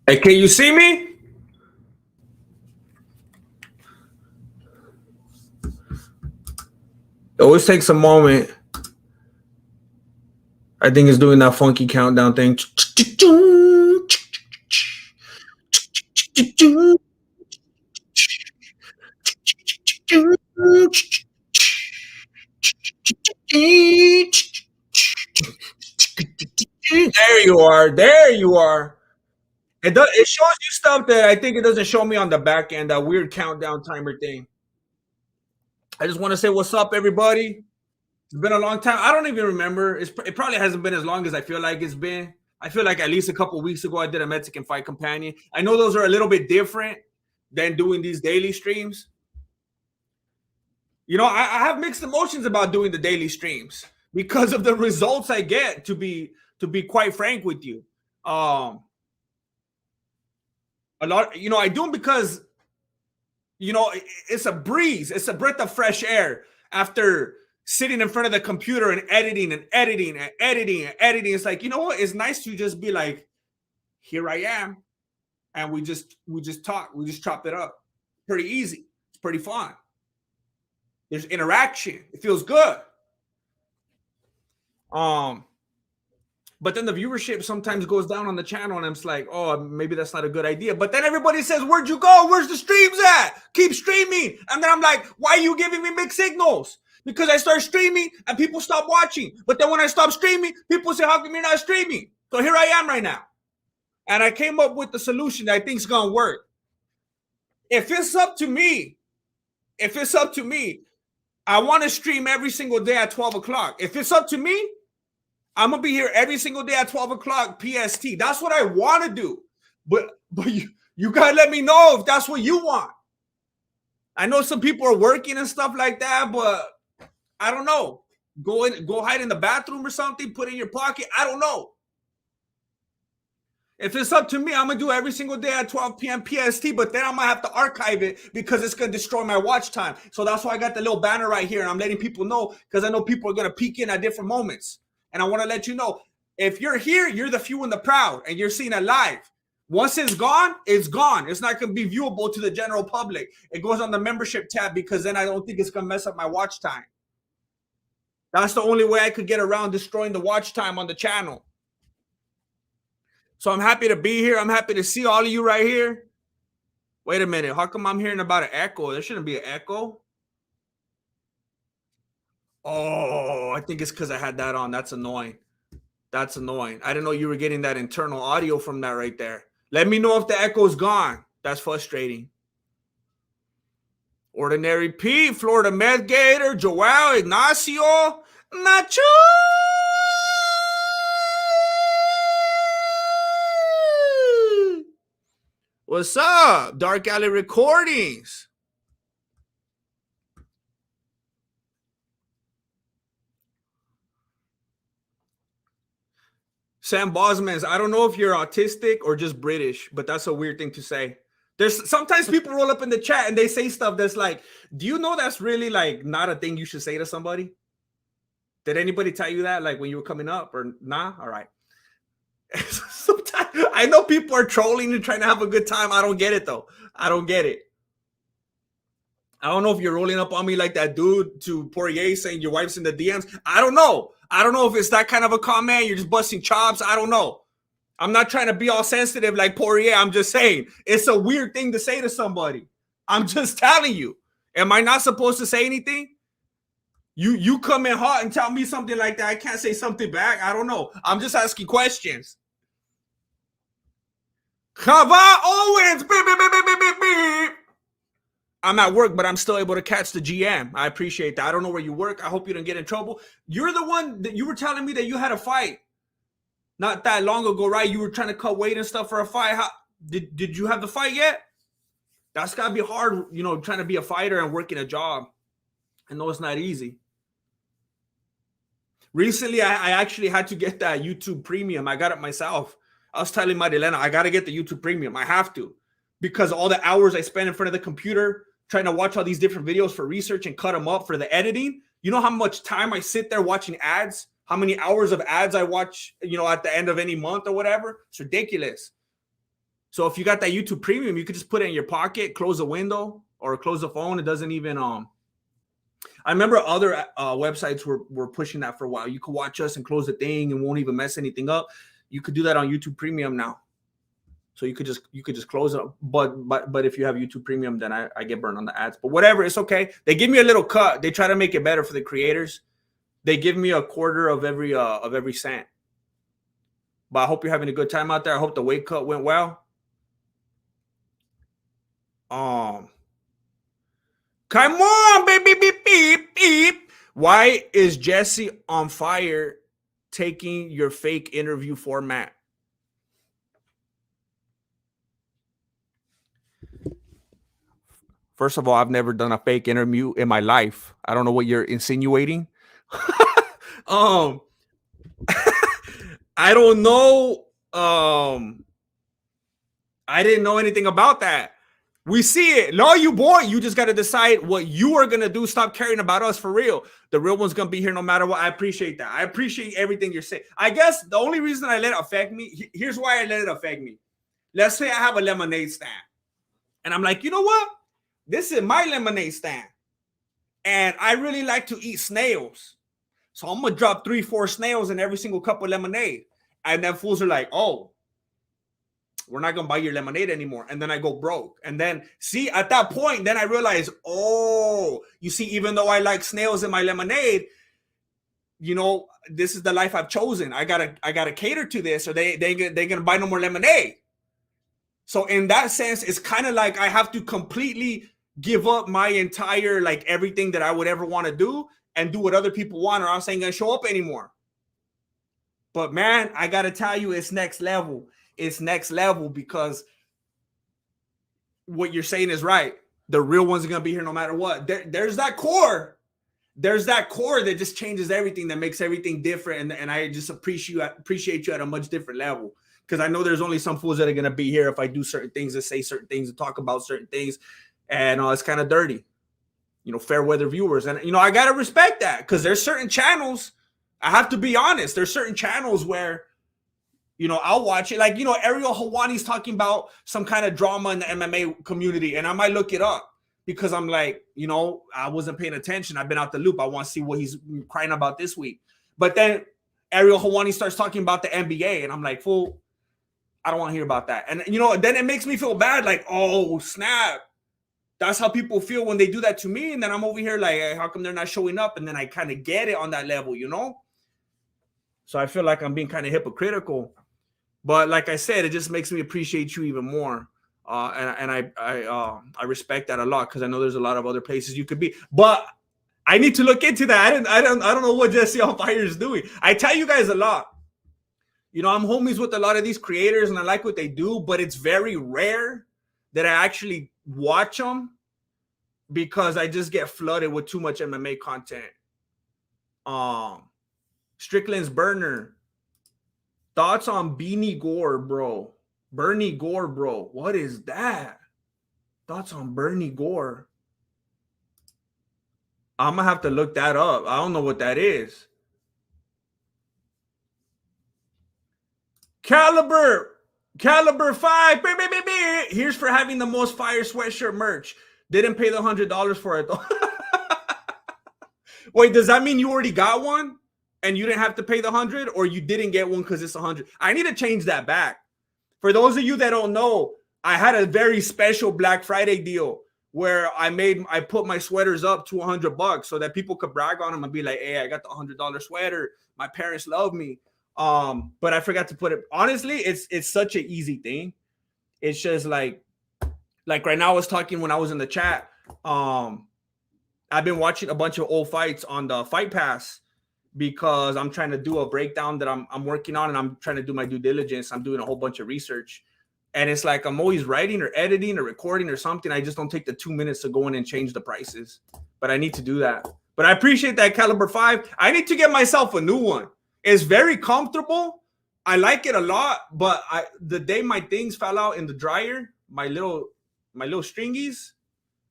Hey, can you see me? It always takes a moment. I think it's doing that funky countdown thing. There you are. There you are. It shows you stuff that I think it doesn't show me on the back end, that weird countdown timer thing. I just want to say what's up, everybody. It's been a long time. I don't even remember. It probably hasn't been as long as I feel like it's been. I feel like at least a couple weeks ago I did a Mexican Fight Companion. I know those are a little bit different than doing these daily streams. You know, I have mixed emotions about doing the daily streams because of the results I get. To be quite frank with you, a lot. You know, I do them because it's a breeze. It's a breath of fresh air after sitting in front of the computer and editing and editing and editing and editing. It's like, you know what? It's nice to just be like, here I am, and we just talk. We just chop it up. Pretty easy. It's pretty fun. There's interaction. It feels good. But then the viewership sometimes goes down on the channel, and I'm just like, oh, maybe that's not a good idea. But then everybody says, where'd you go? Where's the streams at? Keep streaming. And then I'm like, why are you giving me mixed signals? Because I start streaming and people stop watching. But then when I stop streaming, people say, how come you're not streaming? So here I am right now. And I came up with the solution that I think is going to work. If it's up to me, I want to stream every single day at 12 o'clock. If it's up to me, I'm going to be here every single day at 12 o'clock PST. That's what I want to do. But you got to let me know if that's what you want. I know some people are working and stuff like that, but I don't know. Go hide in the bathroom or something, put it in your pocket. I don't know. If it's up to me, I'm going to do every single day at 12 p.m. PST, but then I'm going to have to archive it because it's going to destroy my watch time. So that's why I got the little banner right here, and I'm letting people know because I know people are going to peek in at different moments. And I want to let you know, if you're here, you're the few and the proud, and you're seeing it live. Once it's gone, it's gone. It's not going to be viewable to the general public. It goes on the membership tab because then I don't think it's going to mess up my watch time. That's the only way I could get around destroying the watch time on the channel. So I'm happy to be here. I'm happy to see all of you right here. Wait a minute. How come I'm hearing about an echo? There shouldn't be an echo. Oh, I think it's because I had that on. That's annoying. That's annoying. I didn't know you were getting that internal audio from that right there. Let me know if the echo's gone. That's frustrating. Ordinary Pete, Florida Meth Gator, Joel, Ignacio, Nacho. What's up? Dark Alley Recordings. Sam Bosmans, I don't know if you're autistic or just British, but that's a weird thing to say. There's sometimes people roll up in the chat and they say stuff that's like, do you know that's really like not a thing you should say to somebody? Did anybody tell you that like when you were coming up or nah? All right. Sometimes I know people are trolling and trying to have a good time. I don't get it though. I don't get it. I don't know if you're rolling up on me like that dude to Poirier saying your wife's in the DMs. I don't know. I don't know if it's that kind of a comment. You're just busting chops. I don't know. I'm not trying to be all sensitive like Poirier. I'm just saying it's a weird thing to say to somebody. I'm just telling you. Am I not supposed to say anything? You come in hot and tell me something like that. I can't say something back. I don't know. I'm just asking questions. Kava Owens. Beep, beep, beep, beep, beep, beep. I'm at work, but I'm still able to catch the GM. I appreciate that. I don't know where you work. I hope you don't get in trouble. You're the one that you were telling me that you had a fight not that long ago, right? You were trying to cut weight and stuff for a fight. How did you have the fight yet? That's got to be hard, trying to be a fighter and working a job. I know it's not easy. Recently, I actually had to get that YouTube Premium. I got it myself. I was telling Marilena, I got to get the YouTube Premium. I have to. Because all the hours I spend in front of the computer trying to watch all these different videos for research and cut them up for the editing. You know how much time I sit there watching ads? How many hours of ads I watch, at the end of any month or whatever? It's ridiculous. So if you got that YouTube Premium, you could just put it in your pocket, close the window or close the phone. It doesn't even I remember other websites were pushing that for a while. You could watch us and close the thing and won't even mess anything up. You could do that on YouTube Premium now. So you could just close it. But if you have YouTube Premium, then I get burned on the ads. But whatever, it's okay. They give me a little cut. They try to make it better for the creators. They give me a quarter of every cent. But I hope you're having a good time out there. I hope the weight cut went well. Come on, baby, beep, beep, beep. Why is Jesse on fire taking your fake interview format? First of all, I've never done a fake interview in my life. I don't know what you're insinuating. I don't know. I didn't know anything about that. We see it. No, you boy, you just got to decide what you are going to do. Stop caring about us for real. The real one's going to be here no matter what. I appreciate that. I appreciate everything you're saying. I guess the only reason I let it affect me, here's why I let it affect me. Let's say I have a lemonade stand. And I'm like, you know what? This is my lemonade stand. And I really like to eat snails. So I'm going to drop 3-4 snails in every single cup of lemonade. And then fools are like, oh, we're not going to buy your lemonade anymore. And then I go broke. And then, see, at that point, then I realize, oh, you see, even though I like snails in my lemonade, this is the life I've chosen. I gotta cater to this, or they're going to buy no more lemonade. So in that sense, it's kind of like I have to completely give up my entire, like, everything that I would ever want to do and do what other people want, or else I ain't going to show up anymore. But, man, I got to tell you, it's next level. It's next level, because what you're saying is right. The real ones are going to be here no matter what. There's that core. There's that core that just changes everything, that makes everything different. And I just appreciate you at a much different level, because I know there's only some fools that are going to be here if I do certain things and say certain things and talk about certain things. And it's kind of dirty, fair weather viewers. And, I got to respect that, because there's certain channels. I have to be honest. There's certain channels where, I'll watch it. Like, Ariel Helwani's talking about some kind of drama in the MMA community, and I might look it up because I'm like, I wasn't paying attention. I've been out the loop. I want to see what he's crying about this week. But then Ariel Helwani starts talking about the NBA, and I'm like, fool, I don't want to hear about that. And, then it makes me feel bad. Like, oh, snap. That's how people feel when they do that to me. And then I'm over here like, hey, how come they're not showing up? And then I kind of get it on that level, So I feel like I'm being kind of hypocritical. But like I said, it just makes me appreciate you even more. And I respect that a lot, because I know there's a lot of other places you could be. But I need to look into that. I don't know what Jesse on Fire is doing. I tell you guys a lot. I'm homies with a lot of these creators, and I like what they do, but it's very rare that I actually watch them, because I just get flooded with too much MMA content. Strickland's Burner. Thoughts on Bernie Gore, bro? Bernie Gore, bro. What is that? Thoughts on Bernie Gore? I'm going to have to look that up. I don't know what that is. Caliber 5. Here's for having the most fire sweatshirt merch. Didn't pay the $100 for it, though. Wait, does that mean you already got one? And you didn't have to pay the 100, or you didn't get one because it's 100. I need to change that back. For those of you that don't know, I had a very special Black Friday deal where I put my sweaters up to $100 so that people could brag on them and be like, hey, I got the $100 sweater. My parents love me. But I forgot to put it. Honestly, it's such an easy thing. It's just like right now I was talking when I was in the chat. I've been watching a bunch of old fights on the Fight Pass, because I'm trying to do a breakdown that I'm working on, and I'm trying to do my due diligence. I'm doing a whole bunch of research, and it's like I'm always writing or editing or recording or something. I just don't take the 2 minutes to go in and change the prices, but I need to do that. But I appreciate that Caliber 5. I need to get myself a new one. It's very comfortable. I like it a lot, but the day my things fell out in the dryer, my little stringies,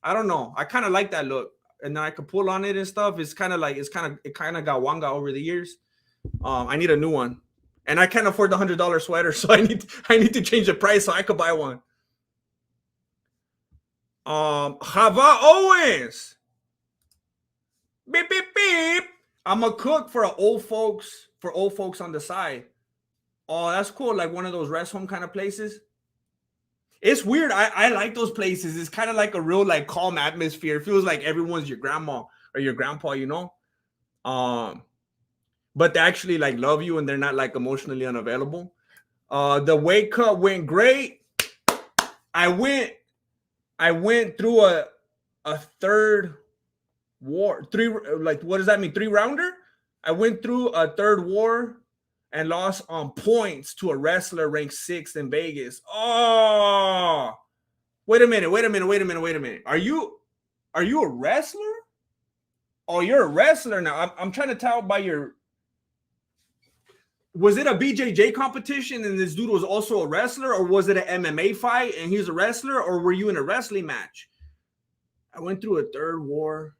I don't know. I kind of like that look, and then I could pull on it and stuff. It's kind of like it kind of got wanga over the years. I need a new one, and I can't afford the $100 sweater, so I need to change the price so I could buy one. Hava Owens. Beep beep beep. I'm a cook for old folks on the side. Oh, that's cool. Like one of those rest home kind of places. It's weird. I like those places. It's kind of like a real like calm atmosphere. It feels like everyone's your grandma or your grandpa, you know. But they actually like love you and they're not like emotionally unavailable. The weight cut went great. I went through a third war. What does that mean? 3-rounder? I went through a third war and lost on points to a wrestler ranked 6th in Vegas. Oh, wait a minute. Are you a wrestler? Oh, you're a wrestler now. I'm trying to tell by your. Was it a BJJ competition and this dude was also a wrestler, or was it an MMA fight and he's a wrestler, or were you in a wrestling match? I went through a third war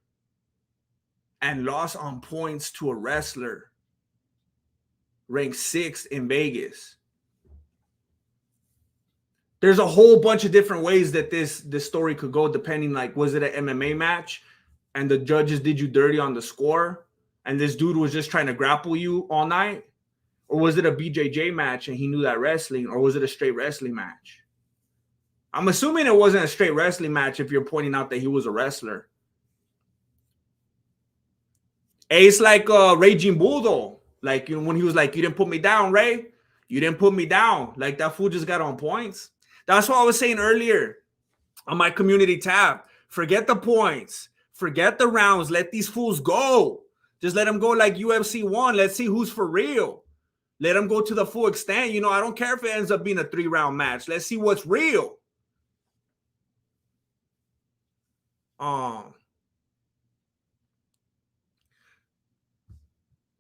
and lost on points to a wrestler ranked 6th in Vegas. There's a whole bunch of different ways that this story could go, depending, like, was it an MMA match and the judges did you dirty on the score and this dude was just trying to grapple you all night? Or was it a BJJ match and he knew that wrestling? Or was it a straight wrestling match? I'm assuming it wasn't a straight wrestling match if you're pointing out that he was a wrestler. Hey, it's like Raging Bull, though. Like, you know, when he was like, you didn't put me down, Ray. You didn't put me down. Like, that fool just got on points. That's what I was saying earlier on my community tab. Forget the points. Forget the rounds. Let these fools go. Just let them go like UFC 1. Let's see who's for real. Let them go to the full extent. You know, I don't care if it ends up being a 3-round match. Let's see what's real.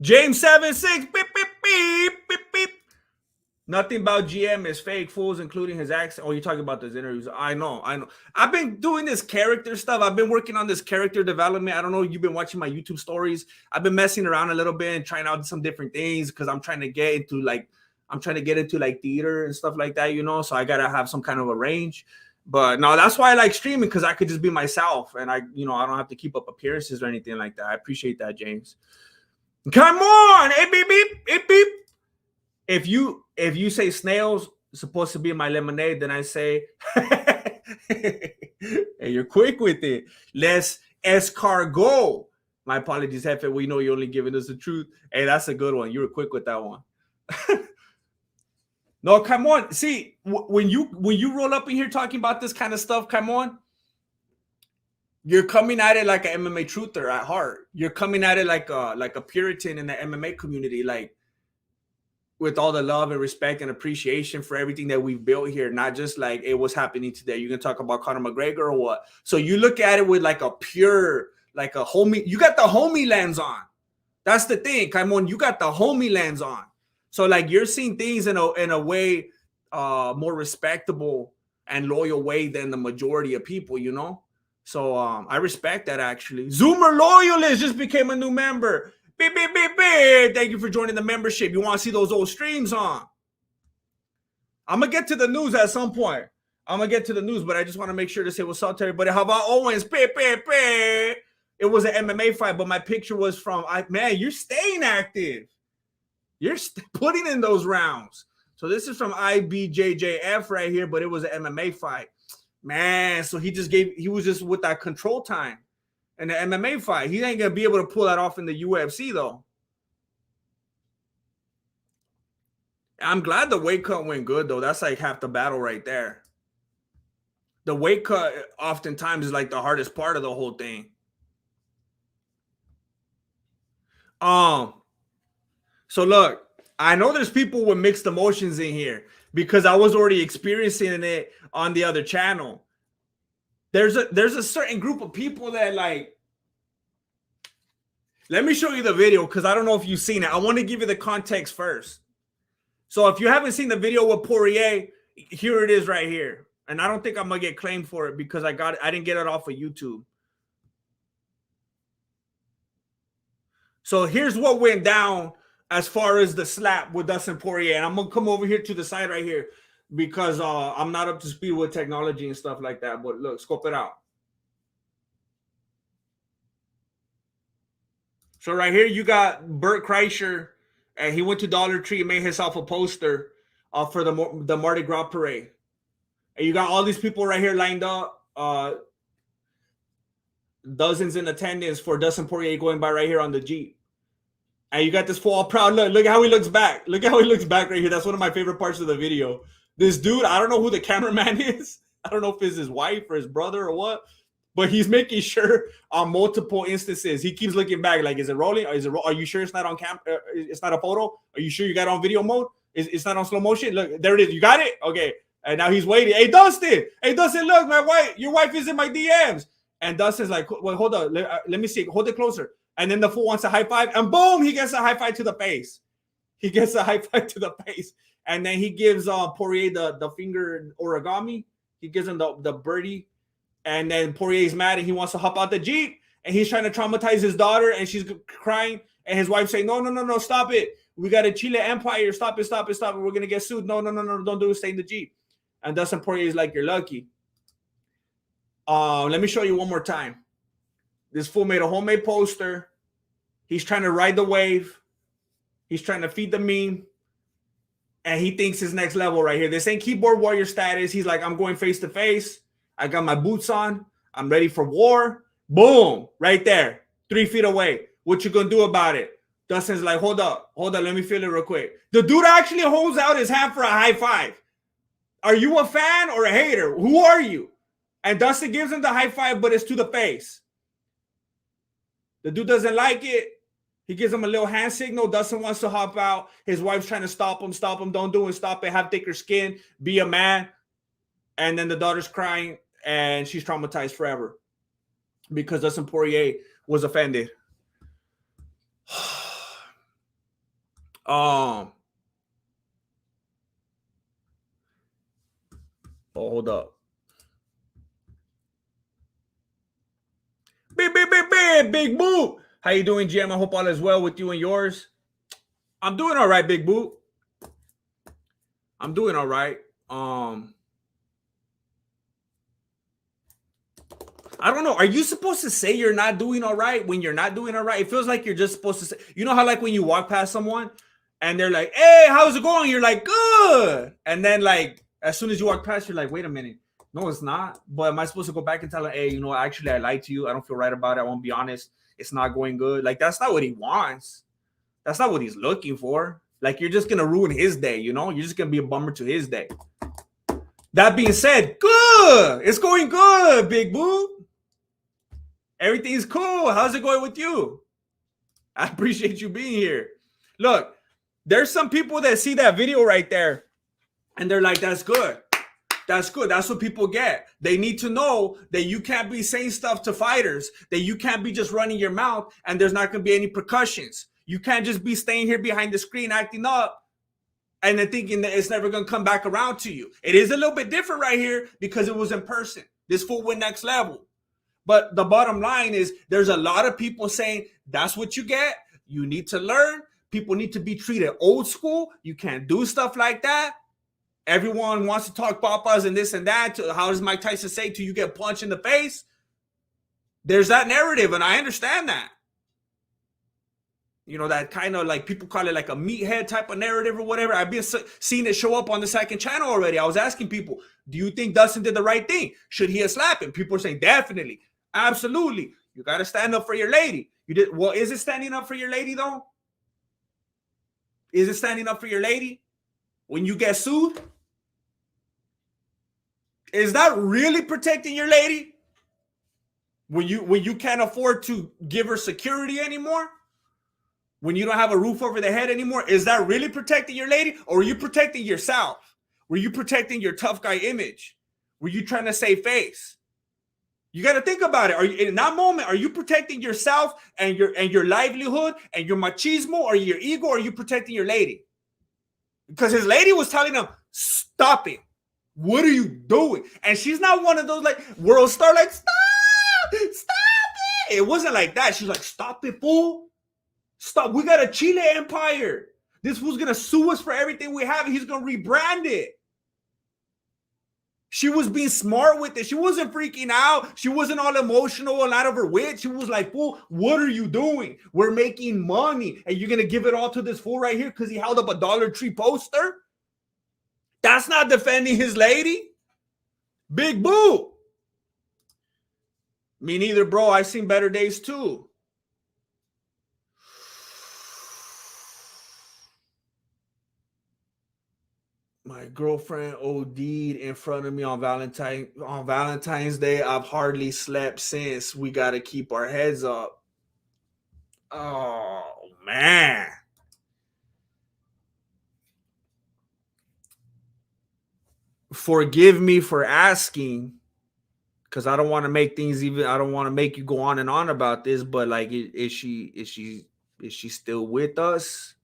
James 76, beep, beep, beep, beep, beep. Nothing about GM is fake, fools, including his accent. Oh, you're talking about those interviews. I know. I've been doing this character stuff. I've been working on this character development. I don't know if you've been watching my YouTube stories. I've been messing around a little bit and trying out some different things because I'm trying to get into like theater and stuff like that, you know. So I gotta have some kind of a range. But no, that's why I like streaming, because I could just be myself and I don't have to keep up appearances or anything like that. I appreciate that, James. Come on, hey beep beep, hey beep. If you say snails supposed to be my lemonade, then I say, hey, you're quick with it. Let's escargot. My apologies, Hefe. We know you're only giving us the truth. Hey, that's a good one. You were quick with that one. No, come on. See, when you roll up in here talking about this kind of stuff, come on. You're coming at it like an MMA truther at heart. You're coming at it like a Puritan in the MMA community, like with all the love and respect and appreciation for everything that we've built here, not just like, hey, what's happening today? You're gonna talk about Conor McGregor or what? So you look at it with like a pure, like a homie. You got the homie lens on. That's the thing. Come on, you got the homie lens on. So like you're seeing things in a way more respectable and loyal way than the majority of people, you know. So I respect that, actually. Zoomer Loyalist just became a new member. Beep, beep, beep, beep. Thank you for joining the membership. You want to see those old streams, huh? I'm going to get to the news at some point. But I just want to make sure to say what's up to everybody. How about Owens? Beep, beep, beep. It was an MMA fight, but my picture was from, man, you're staying active. You're putting in those rounds. So this is from IBJJF right here, but it was an MMA fight. Man, so he was just with that control time in the MMA fight. He ain't gonna be able to pull that off in the UFC though. I'm glad the weight cut went good though. That's like half the battle right there. The weight cut oftentimes is like the hardest part of the whole thing. So look, I know there's people with mixed emotions in here because I was already experiencing it on the other channel. There's a certain group of people that like, let me show you the video because I don't know if you've seen it. I want to give you the context first. So if you haven't seen the video with Poirier, here it is right here. And I don't think I'm gonna get claimed for it because I didn't get it off of YouTube. So here's what went down as far as the slap with Dustin Poirier. And I'm gonna come over here to the side right here because I'm not up to speed with technology and stuff like that. But look, scope it out. So right here you got Bert Kreischer, and he went to Dollar Tree and made himself a poster for the Mardi Gras parade. And you got all these people right here lined up, dozens in attendance for Dustin Poirier going by right here on the Jeep. And you got this fool all proud. Look how he looks back. Look how he looks back right here. That's one of my favorite parts of the video. This dude, I don't know who the cameraman is. I don't know if it's his wife or his brother or what, but he's making sure on multiple instances he keeps looking back. Like, is it rolling? Are you sure it's not on camera? It's not a photo? Are you sure you got it on video mode? It's not on slow motion? Look, there it is. You got it? Okay. And now he's waiting. Hey, Dustin, look, your wife is in my DMs. And Dustin's like, well, hold on. Let me see. Hold it closer. And then the fool wants a high five. And boom, he gets a high five to the face. And then he gives Poirier the finger origami. He gives him the birdie. And then Poirier's mad and he wants to hop out the Jeep. And he's trying to traumatize his daughter. And she's crying. And his wife's saying, no, stop it. We got a Chile empire. Stop it. We're going to get sued. No, don't do it. Stay in the Jeep. And Dustin Poirier is like, you're lucky. Let me show you one more time. This fool made a homemade poster. He's trying to ride the wave. He's trying to feed the meme. And he thinks his next level right here. This ain't keyboard warrior status. He's like, I'm going face to face. I got my boots on. I'm ready for war. Boom. Right there. 3 feet away. What you gonna do about it? Dustin's like, hold up. Let me feel it real quick. The dude actually holds out his hand for a high five. Are you a fan or a hater? Who are you? And Dustin gives him the high five, but it's to the face. The dude doesn't like it. He gives him a little hand signal. Dustin wants to hop out. His wife's trying to stop him. Don't do it. Stop it. Have thicker skin. Be a man. And then the daughter's crying, and she's traumatized forever because Dustin Poirier was offended. Hold up. Big Boo. How you doing, Jim? I hope all is well with you and yours. I'm doing all right, Big Boo. I'm doing all right. I don't know. Are you supposed to say you're not doing all right when you're not doing all right? It feels like you're just supposed to say, you know how like when you walk past someone and they're like, hey, how's it going? You're like, good. And then like, as soon as you walk past, you're like, wait a minute. No, it's not. But am I supposed to go back and tell him, hey, actually, I lied to you. I don't feel right about it. I won't be honest. It's not going good. Like, that's not what he wants. That's not what he's looking for. Like, you're just going to ruin his day, You're just going to be a bummer to his day. That being said, good. It's going good, Big Boo. Everything's cool. How's it going with you? I appreciate you being here. Look, there's some people that see that video right there, and they're like, that's good. That's good. That's what people get. They need to know that you can't be saying stuff to fighters, that you can't be just running your mouth and there's not going to be any repercussions. You can't just be staying here behind the screen acting up and then thinking that it's never going to come back around to you. It is a little bit different right here because it was in person. This fool went next level. But the bottom line is there's a lot of people saying that's what you get. You need to learn. People need to be treated old school. You can't do stuff like that. Everyone wants to talk papas and this and that. How does Mike Tyson say till you get punched in the face? There's that narrative, and I understand that. That kind of like people call it like a meathead type of narrative or whatever. I've been seeing it show up on the second channel already. I was asking people, do you think Dustin did the right thing? Should he have slapped him? People are saying definitely, absolutely. You got to stand up for your lady. You did. Well, is it standing up for your lady though? Is it standing up for your lady when you get sued? Is that really protecting your lady? When you can't afford to give her security anymore? When you don't have a roof over the head anymore? Is that really protecting your lady? Or are you protecting yourself? Were you protecting your tough guy image? Were you trying to save face? You got to think about it. Are you in that moment? Are you protecting yourself and your livelihood and your machismo or your ego? Or are you protecting your lady? Because his lady was telling him, stop it. What are you doing? And she's not one of those like world star, like, stop it. It wasn't like that. She's like, stop it, fool. Stop. We got a Chile empire. This fool's gonna sue us for everything we have. He's gonna rebrand it. She was being smart with it. She wasn't freaking out. She wasn't all emotional and out of her wit. She was like, fool, what are you doing? We're making money. And you're gonna give it all to this fool right here because he held up a Dollar Tree poster? That's not defending his lady. Big boo. Me neither, bro. I've seen better days too. My girlfriend OD'd in front of me on Valentine's Day. I've hardly slept since. We got to keep our heads up. Oh, man. Forgive me for asking, because I don't want to make things even. I don't want to make you go on and on about this. But like, is she still with us?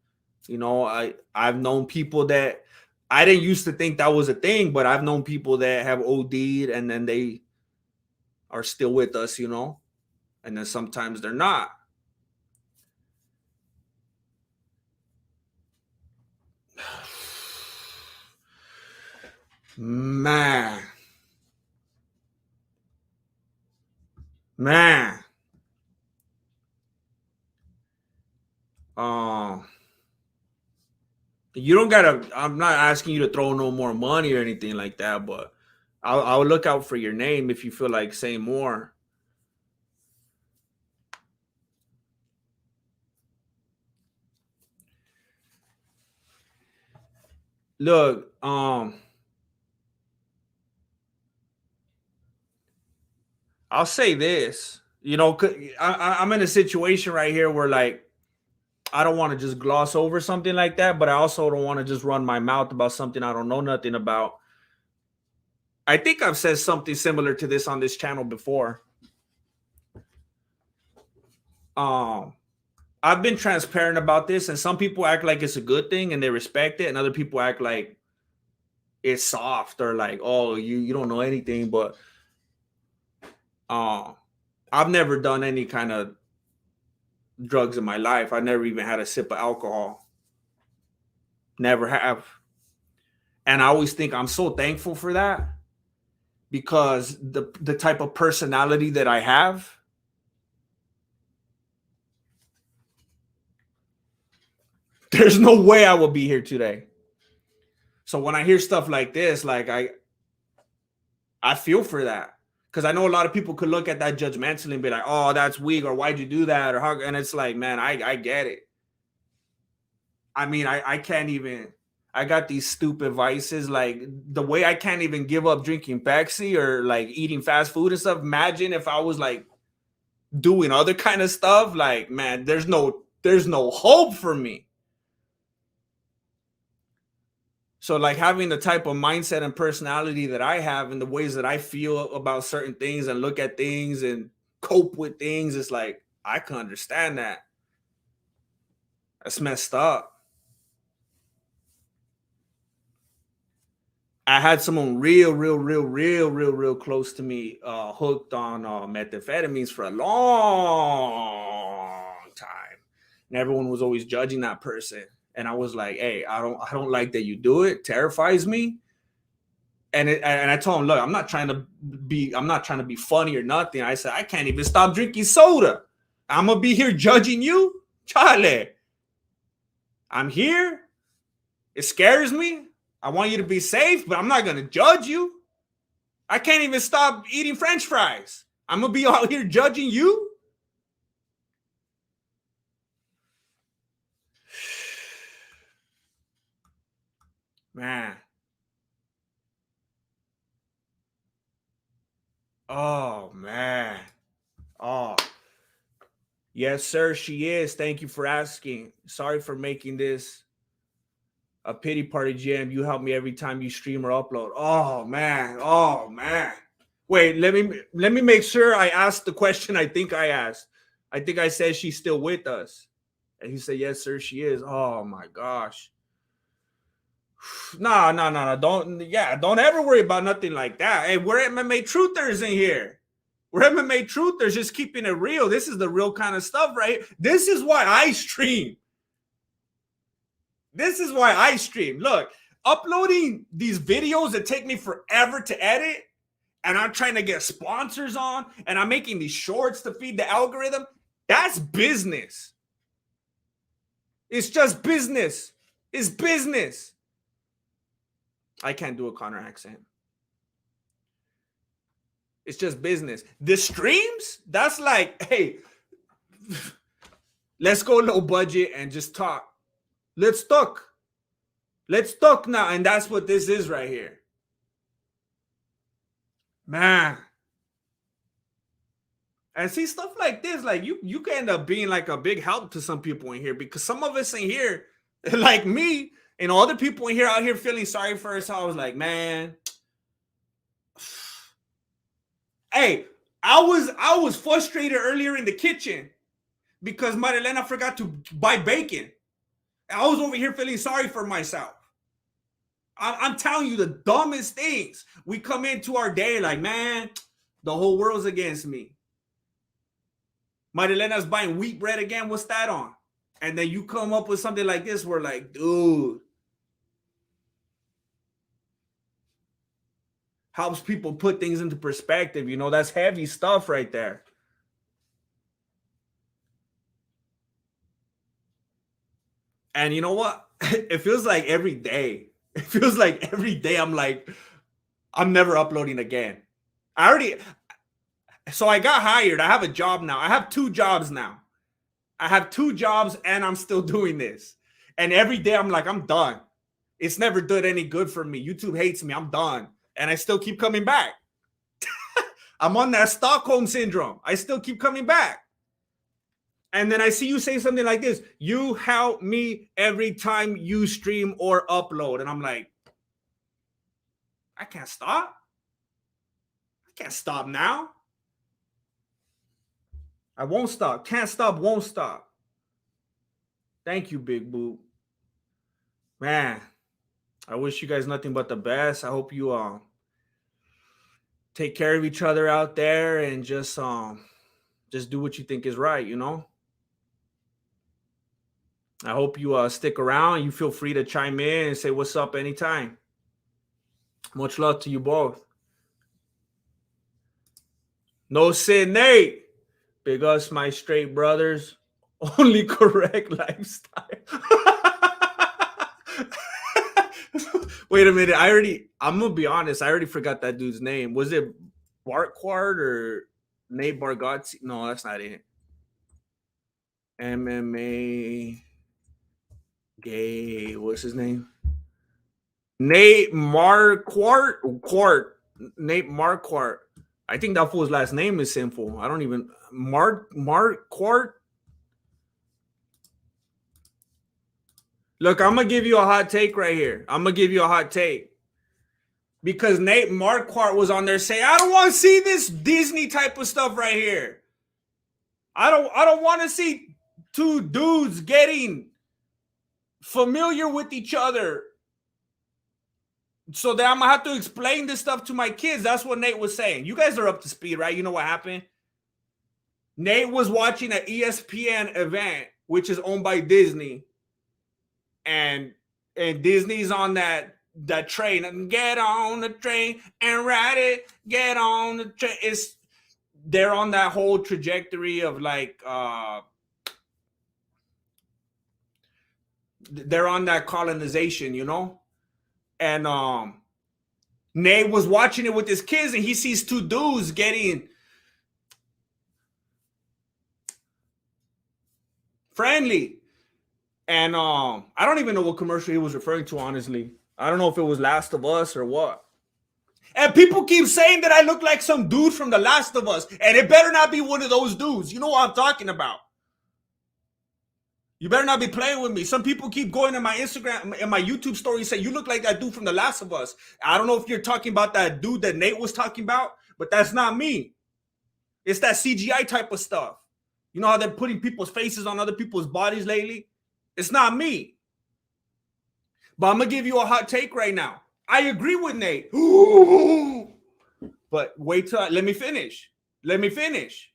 You know, I've known people that I didn't used to think that was a thing, but I've known people that have OD'd and then they are still with us. You know, and then sometimes they're not. Man. You don't gotta. I'm not asking you to throw no more money or anything like that, but I'll look out for your name if you feel like saying more. Look, I'll say this. You know, I'm in a situation right here where like I don't want to just gloss over something like that, but I also don't want to just run my mouth about something I don't know nothing about. I think I've said something similar to this on this channel before. I've been transparent about this, and some people act like it's a good thing and they respect it, and other people act like it's soft or like, oh, you don't know anything. But I've never done any kind of drugs in my life. I never even had a sip of alcohol. Never have. And I always think I'm so thankful for that, because the type of personality that I have, there's no way I will be here today. So when I hear stuff like this, like I feel for that, because I know a lot of people could look at that judgmentally and be like, oh, that's weak, or why'd you do that, or how? And it's like, man, I get it. I mean, I can't even. I got these stupid vices, like the way I can't even give up drinking Pepsi or like eating fast food and stuff. Imagine if I was like doing other kind of stuff. Like, man, there's no hope for me. So like having the type of mindset and personality that I have and the ways that I feel about certain things and look at things and cope with things, it's like I can understand that. That's messed up. I had someone real close to me hooked on methamphetamines for a long time, and everyone was always judging that person. And I was like, hey, I don't like that you do it. It terrifies me. And I told him, look, I'm not trying to be funny or nothing. I said, I can't even stop drinking soda. I'm gonna be here judging you, Charlie. I'm here. It scares me. I want you to be safe, but I'm not gonna judge you. I can't even stop eating French fries. I'm gonna be out here judging you. Man. Oh, man. Oh. Yes, sir, she is. Thank you for asking. Sorry for making this a pity party, Jam. You help me every time you stream or upload. Oh, man. Oh, man. Wait, let me make sure I asked the question I think I asked. I think I said she's still with us. And he said, yes, sir, she is. Oh, my gosh. No. Don't ever worry about nothing like that. Hey, we're MMA truthers in here. We're MMA truthers, just keeping it real. This is the real kind of stuff, right? This is why I stream. This is why I stream. Look, uploading these videos that take me forever to edit, and I'm trying to get sponsors on, and I'm making these shorts to feed the algorithm. That's business. It's just business. It's business. I can't do a Connor accent. It's just business. The streams, that's like, hey, let's go low budget and just talk. Let's talk. Let's talk now. And that's what this is right here. Man. And see, stuff like this, like you can end up being like a big help to some people in here, because some of us in here, like me, and other people in here out here feeling sorry for us. I was like, man, hey, I was frustrated earlier in the kitchen because Marilena forgot to buy bacon. I was over here feeling sorry for myself. I'm telling you the dumbest things. We come into our day like, man, the whole world's against me. Marilena's buying wheat bread again. What's that on? And then you come up with something like this. We're like, dude. Helps people put things into perspective. You know, that's heavy stuff right there. And you know what? It feels like every day. It feels like every day I'm like, I'm never uploading again. So I got hired. I have a job now. I have 2 jobs now. I have 2 jobs and I'm still doing this. And every day I'm like, I'm done. It's never done any good for me. YouTube hates me. I'm done. And I still keep coming back. I'm on that Stockholm syndrome. I still keep coming back. And then I see you say something like this. You help me every time you stream or upload. And I'm like, I can't stop. I can't stop now. I won't stop. Can't stop, won't stop. Thank you, Big Boo. Man, I wish you guys nothing but the best. I hope you take care of each other out there and just do what you think is right, you know? I hope you stick around. You feel free to chime in and say what's up anytime. Much love to you both. No sin, Nate. Big us, my straight brothers. Only correct lifestyle. Wait a minute. I'm going to be honest. I already forgot that dude's name. Was it Barquard or Nate Bargatze? No, that's not it. MMA gay. What's his name? Nate Marquardt. Nate Marquardt. I think that fool's last name is sinful. I don't even Marquardt. Look, I'm gonna give you a hot take right here. I'm gonna give you a hot take because Nate Marquardt was on there saying, "I don't want to see this Disney type of stuff right here. I don't want to see 2 dudes getting familiar with each other." So then I'm gonna have to explain this stuff to my kids. That's what Nate was saying. You guys are up to speed, right? You know what happened? Nate was watching an ESPN event, which is owned by Disney, and Disney's on that train. And get on the train and ride it. Get on the train. They're on that whole trajectory of like they're on that colonization, you know. And Nate was watching it with his kids, and he sees 2 dudes getting friendly. And I don't even know what commercial he was referring to, honestly. I don't know if it was Last of Us or what. And people keep saying that I look like some dude from The Last of Us, and it better not be one of those dudes. You know what I'm talking about. You better not be playing with me. Some people keep going to my Instagram and my YouTube story and say, you look like that dude from The Last of Us. I don't know if you're talking about that dude that Nate was talking about, but that's not me. It's that CGI type of stuff. You know how they're putting people's faces on other people's bodies lately? It's not me. But I'm gonna give you a hot take right now. I agree with Nate. But wait till let me finish. Let me finish.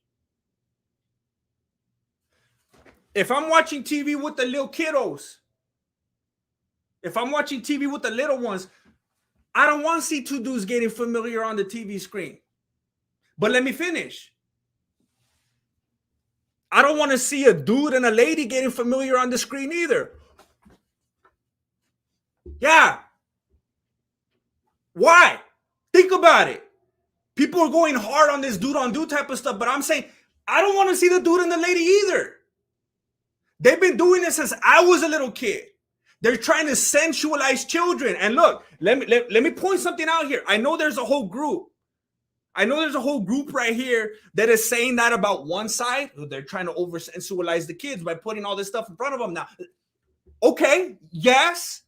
If I'm watching TV with the little kiddos, if I'm watching TV with the little ones, I don't want to see two dudes getting familiar on the TV screen. But let me finish. I don't want to see a dude and a lady getting familiar on the screen either. Yeah. Why? Think about it. People are going hard on this dude on dude type of stuff, but I'm saying I don't want to see the dude and the lady either. They've been doing this since I was a little kid. They're trying to sensualize children. And look, let me point something out here. I know there's a whole group. I know there's a whole group right here that is saying that about one side. They're trying to over sensualize the kids by putting all this stuff in front of them now. Okay, yes.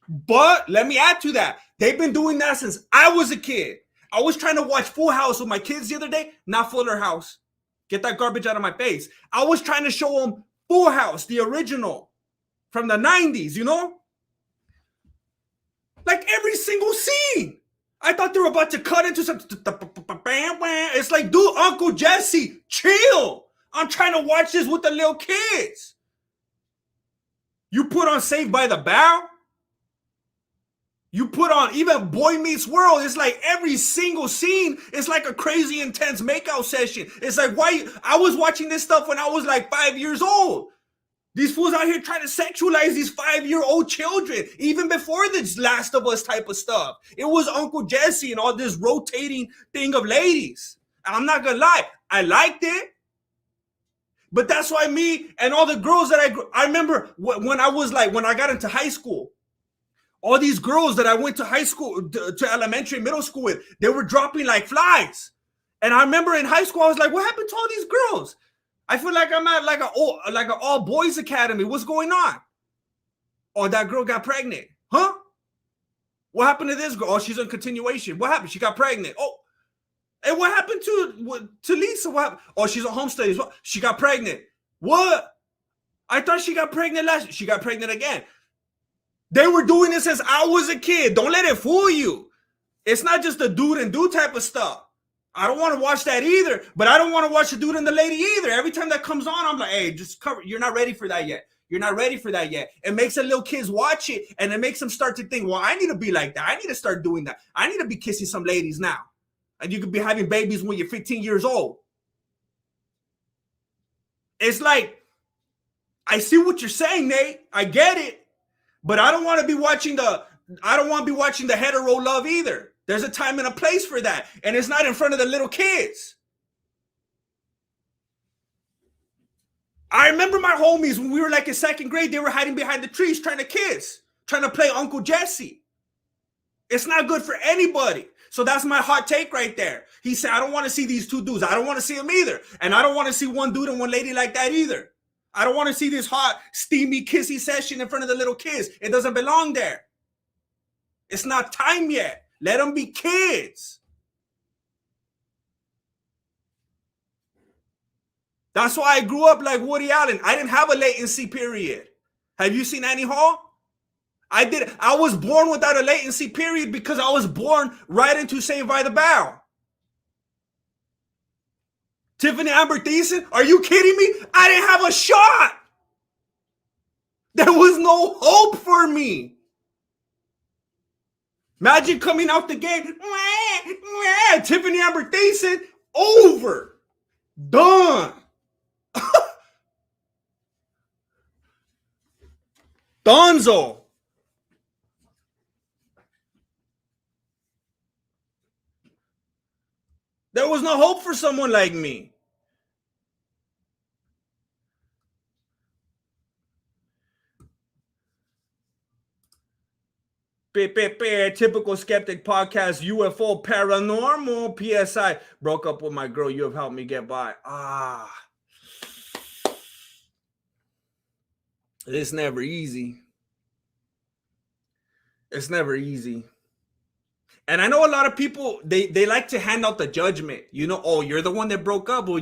But let me add to that. They've been doing that since I was a kid. I was trying to watch Full House with my kids the other day, not Fuller House. Get that garbage out of my face. I was trying to show them Full House, the original from the 90s, you know? Like every single scene. I thought they were about to cut into some. It's like, dude, Uncle Jesse, chill. I'm trying to watch this with the little kids. You put on Saved by the Bell. You put on even Boy Meets World. It's like every single scene is like a crazy intense makeout session. It's like, why? I was watching this stuff when I was like 5 years old. These fools out here trying to sexualize these 5-year-old children, even before this Last of Us type of stuff. It was Uncle Jesse and all this rotating thing of ladies. I'm not gonna lie, I liked it. But that's why me and all the girls that I remember when I got into high school, all these girls that I went to high school, to elementary, middle school with, they were dropping like flies. And I remember in high school, I was like, what happened to all these girls? I feel like I'm at like an all boys academy. What's going on? Oh, that girl got pregnant. Huh? What happened to this girl? Oh, she's on continuation. What happened? She got pregnant. Oh, and what happened to Lisa? What happened? Oh, she's on home studies. She got pregnant. What? I thought she got pregnant last. She got pregnant again. They were doing this since I was a kid. Don't let it fool you. It's not just the dude and dude type of stuff. I don't want to watch that either, but I don't want to watch the dude and the lady either. Every time that comes on, I'm like, hey, just cover. You're not ready for that yet. You're not ready for that yet. It makes the little kids watch it, and it makes them start to think, well, I need to be like that. I need to start doing that. I need to be kissing some ladies now. And you could be having babies when you're 15 years old. It's like, I see what you're saying, Nate. I get it. But I don't want to be watching the hetero love either. There's a time and a place for that. And it's not in front of the little kids. I remember my homies when we were like in second grade, they were hiding behind the trees trying to kiss, trying to play Uncle Jesse. It's not good for anybody. So that's my hot take right there. He said, I don't want to see these two dudes. I don't want to see them either. And I don't want to see one dude and one lady like that either. I don't want to see this hot, steamy, kissy session in front of the little kids. It doesn't belong there. It's not time yet. Let them be kids. That's why I grew up like Woody Allen. I didn't have a latency period. Have you seen Annie Hall? I did. I was born without a latency period because I was born right into Saved by the Bell. Tiffany Amber Thiessen? Are you kidding me? I didn't have a shot. There was no hope for me. Imagine coming out the gate. Tiffany Amber Thiessen, over. Done. Donzo. There was no hope for someone like me. Typical skeptic podcast, UFO paranormal PSI. Broke up with my girl. You have helped me get by. It's never easy. It's never easy. And I know a lot of people, they like to hand out the judgment. You know, oh, you're the one that broke up. Well,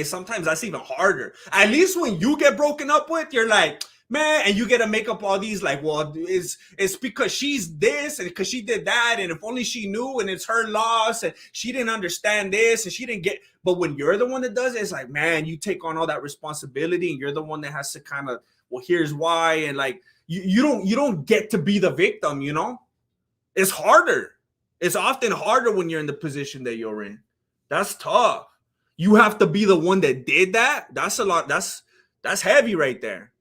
sometimes that's even harder. At least when you get broken up with, you're like, man, and you get to make up all these like, well, it's because she's this and because she did that, and if only she knew, and it's her loss, and she didn't understand this, and she didn't get. But when you're the one that does it, it's like, man, you take on all that responsibility, and you're the one that has to kind of, well, here's why, and like you don't get to be the victim, you know. It's harder. It's often harder when you're in the position that you're in. That's tough. You have to be the one that did that. That's a lot. That's heavy right there.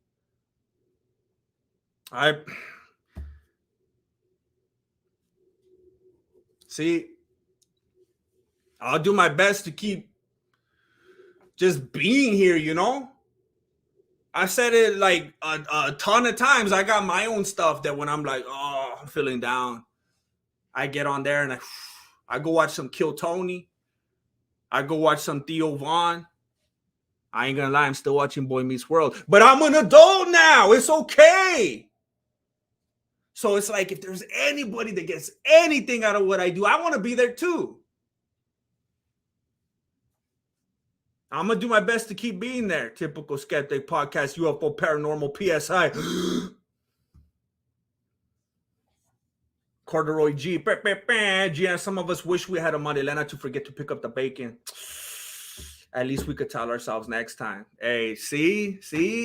I see. I'll do my best to keep just being here, you know. I said it like a ton of times. I got my own stuff that when I'm like, oh, I'm feeling down, I get on there and I go watch some Kill Tony. I go watch some Theo Vaughn. I ain't gonna lie, I'm still watching Boy Meets World, but I'm an adult now. It's okay. So it's like, if there's anybody that gets anything out of what I do, I want to be there too. I'm going to do my best to keep being there. Typical Skeptic Podcast, UFO Paranormal, PSI. Corduroy G. Yeah, some of us wish we had a Marilena to forget to pick up the bacon. At least we could tell ourselves next time. Hey, see?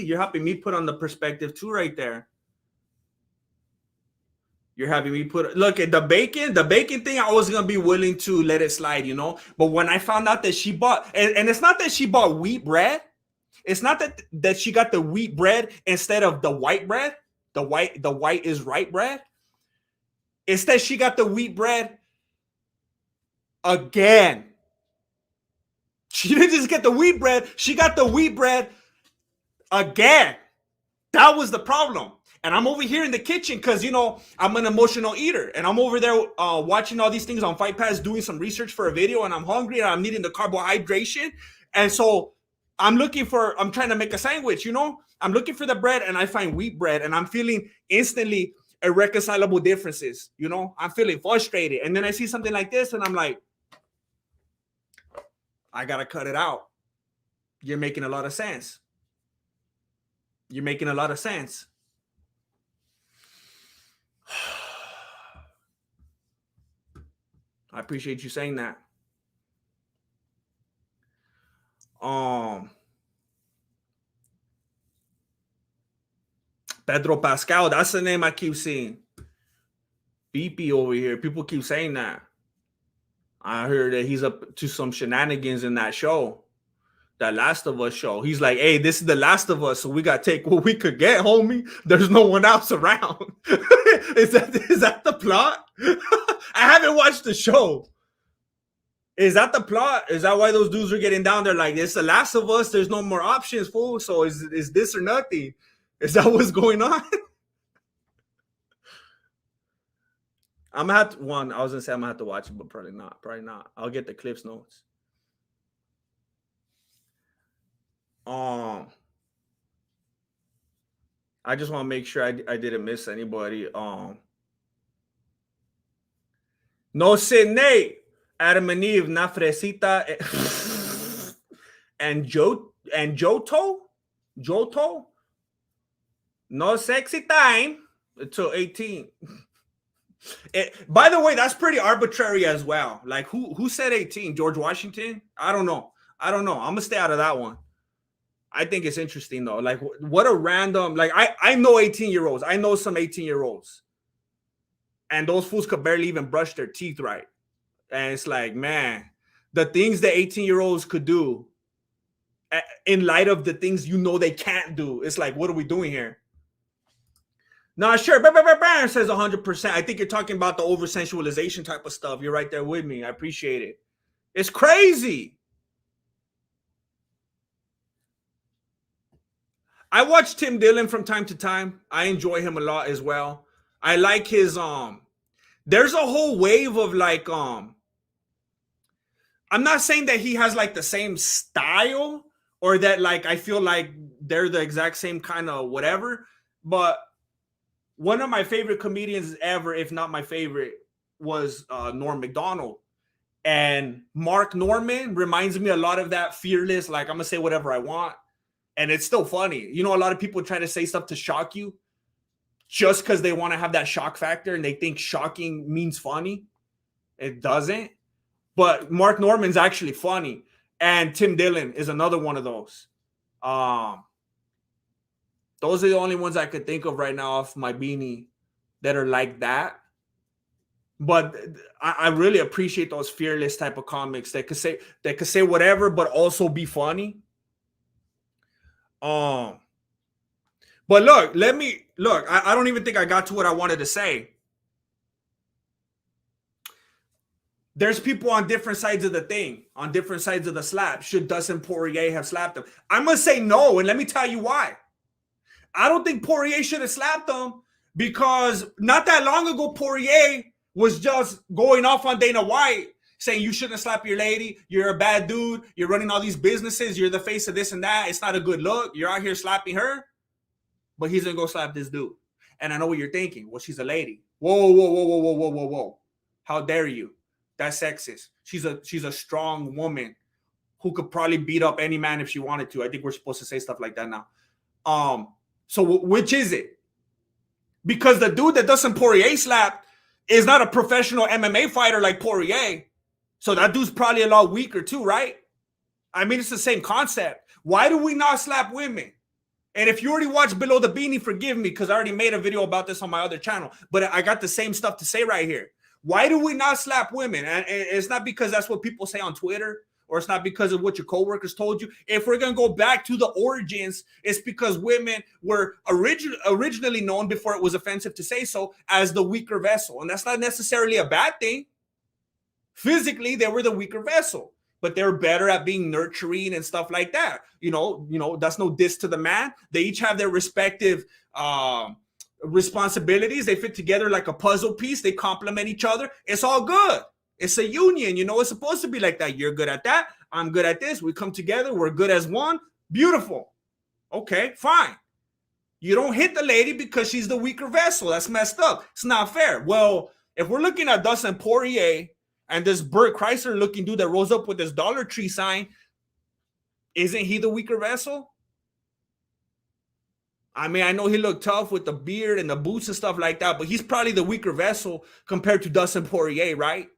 You're helping me put on the perspective too right there. You're having me look at the bacon thing. I was gonna be willing to let it slide, you know. But when I found out that she bought, and it's not that she bought wheat bread, it's not that she got the wheat bread instead of the white bread. The white is right bread. It's that she got the wheat bread again. She didn't just get the wheat bread; she got the wheat bread again. That was the problem. And I'm over here in the kitchen because, you know, I'm an emotional eater. And I'm over there watching all these things on Fight Pass, doing some research for a video. And I'm hungry and I'm needing the carbohydration. And so I'm trying to make a sandwich, you know. I'm looking for the bread and I find wheat bread. And I'm feeling instantly irreconcilable differences, you know. I'm feeling frustrated. And then I see something like this and I'm like, I got to cut it out. You're making a lot of sense. You're making a lot of sense. I appreciate you saying that. Pedro Pascal, that's the name I keep seeing. BP over here. People keep saying that. I heard that he's up to some shenanigans in that show. That Last of Us show. He's like, hey, this is the Last of Us, so we got to take what we could get, homie. There's no one else around. Is that the plot? I haven't watched the show. Is that the plot? Is that why those dudes are getting down there like, it's the Last of Us, there's no more options, fool? So is this or nothing? Is that what's going on? I'm gonna have to I was gonna say I'm gonna have to watch it, but probably not. I'll get the Cliff's notes. I just want to make sure I didn't miss anybody. No Sydney, Adam and Eve, Na Fresita, and Joto, no sexy time until 18. By the way, that's pretty arbitrary as well. Like who said 18? George Washington? I don't know. I'm gonna stay out of that one. I think it's interesting though. Like what a random, like I know 18-year-olds. I know some 18-year-olds. And those fools could barely even brush their teeth right. And it's like, man, the things that 18-year-olds could do in light of the things you know they can't do. It's like, what are we doing here? Nah, sure. Says 100%. I think you're talking about the over-sensualization type of stuff. You're right there with me. I appreciate it. It's crazy. I watch Tim Dillon from time to time. I enjoy him a lot as well. I like his there's a whole wave of like I'm not saying that he has like the same style or that like I feel like they're the exact same kind of whatever, but one of my favorite comedians ever, if not my favorite, was Norm Macdonald. And Mark Norman reminds me a lot of that fearless, like I'm gonna say whatever I want. And it's still funny. You know, a lot of people try to say stuff to shock you just because they want to have that shock factor and they think shocking means funny. It doesn't. But Mark Norman's actually funny. And Tim Dillon is another one of those. Those are the only ones I could think of right now off my beanie that are like that. But I really appreciate those fearless type of comics that could say whatever, but also be funny. But look, I don't even think I got to what I wanted to say. There's people on different sides of the thing, on different sides of the slap. Should Dustin Poirier have slapped him? I'm going to say no, and let me tell you why. I don't think Poirier should have slapped him because not that long ago, Poirier was just going off on Dana White, saying you shouldn't slap your lady. You're a bad dude. You're running all these businesses. You're the face of this and that. It's not a good look. You're out here slapping her. But he's going to go slap this dude. And I know what you're thinking. Well, she's a lady. Whoa. How dare you? That's sexist. She's a strong woman who could probably beat up any man if she wanted to. I think we're supposed to say stuff like that now. So which is it? Because the dude that Dustin Poirier slapped is not a professional MMA fighter like Poirier. So that dude's probably a lot weaker too, right? I mean, it's the same concept. Why do we not slap women? And if you already watched Below the Beanie, forgive me, because I already made a video about this on my other channel. But I got the same stuff to say right here. Why do we not slap women? And it's not because that's what people say on Twitter, or it's not because of what your coworkers told you. If we're going to go back to the origins, it's because women were originally known, before it was offensive to say so, as the weaker vessel. And that's not necessarily a bad thing. Physically, they were the weaker vessel, but they're better at being nurturing and stuff like that. You know, that's no diss to the man. They each have their respective responsibilities. They fit together like a puzzle piece. They complement each other. It's all good. It's a union. You know, it's supposed to be like that. You're good at that. I'm good at this. We come together. We're good as one. Beautiful. Okay, fine. You don't hit the lady because she's the weaker vessel. That's messed up. It's not fair. Well, if we're looking at Dustin Poirier and this Bert Kreischer looking dude that rolls up with this Dollar Tree sign, isn't he the weaker vessel? I mean, I know he looked tough with the beard and the boots and stuff like that, but he's probably the weaker vessel compared to Dustin Poirier, right?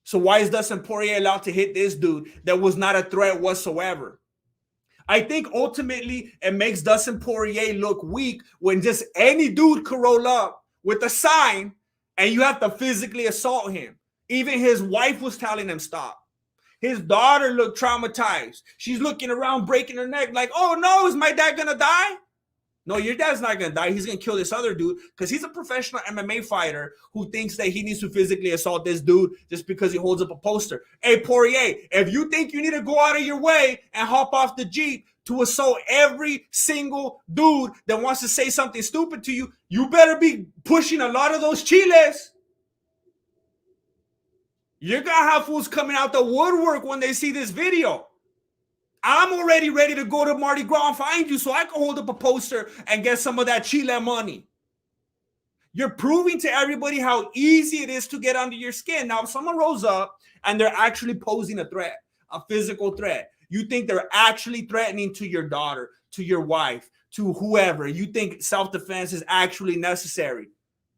So why is Dustin Poirier allowed to hit this dude that was not a threat whatsoever? I think ultimately it makes Dustin Poirier look weak when just any dude could roll up with a sign and you have to physically assault him. Even his wife was telling him stop. His daughter looked traumatized. She's looking around, breaking her neck like, oh no, is my dad going to die? No, your dad's not going to die. He's going to kill this other dude because he's a professional MMA fighter who thinks that he needs to physically assault this dude just because he holds up a poster. Hey, Poirier, if you think you need to go out of your way and hop off the Jeep to assault every single dude that wants to say something stupid to you, you better be pushing a lot of those chiles. You're going to have fools coming out the woodwork when they see this video. I'm already ready to go to Mardi Gras and find you so I can hold up a poster and get some of that Chile money. You're proving to everybody how easy it is to get under your skin. Now, if someone rolls up and they're actually posing a threat, a physical threat, you think they're actually threatening to your daughter, to your wife, to whoever, you think self-defense is actually necessary.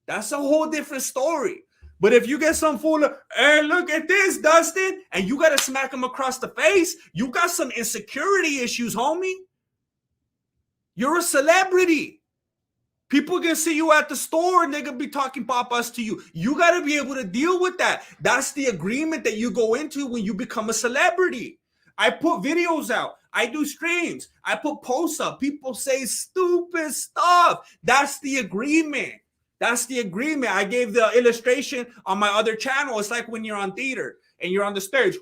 That's a whole different story. But if you get some fool of, hey, look at this, Dustin, and you got to smack him across the face, you got some insecurity issues, homie. You're a celebrity. People can see you at the store and they're going to be talking papas to you. You got to be able to deal with that. That's the agreement that you go into when you become a celebrity. I put videos out. I do streams. I put posts up. People say stupid stuff. That's the agreement. That's the agreement. I gave the illustration on my other channel. It's like when you're on theater and you're on the stage,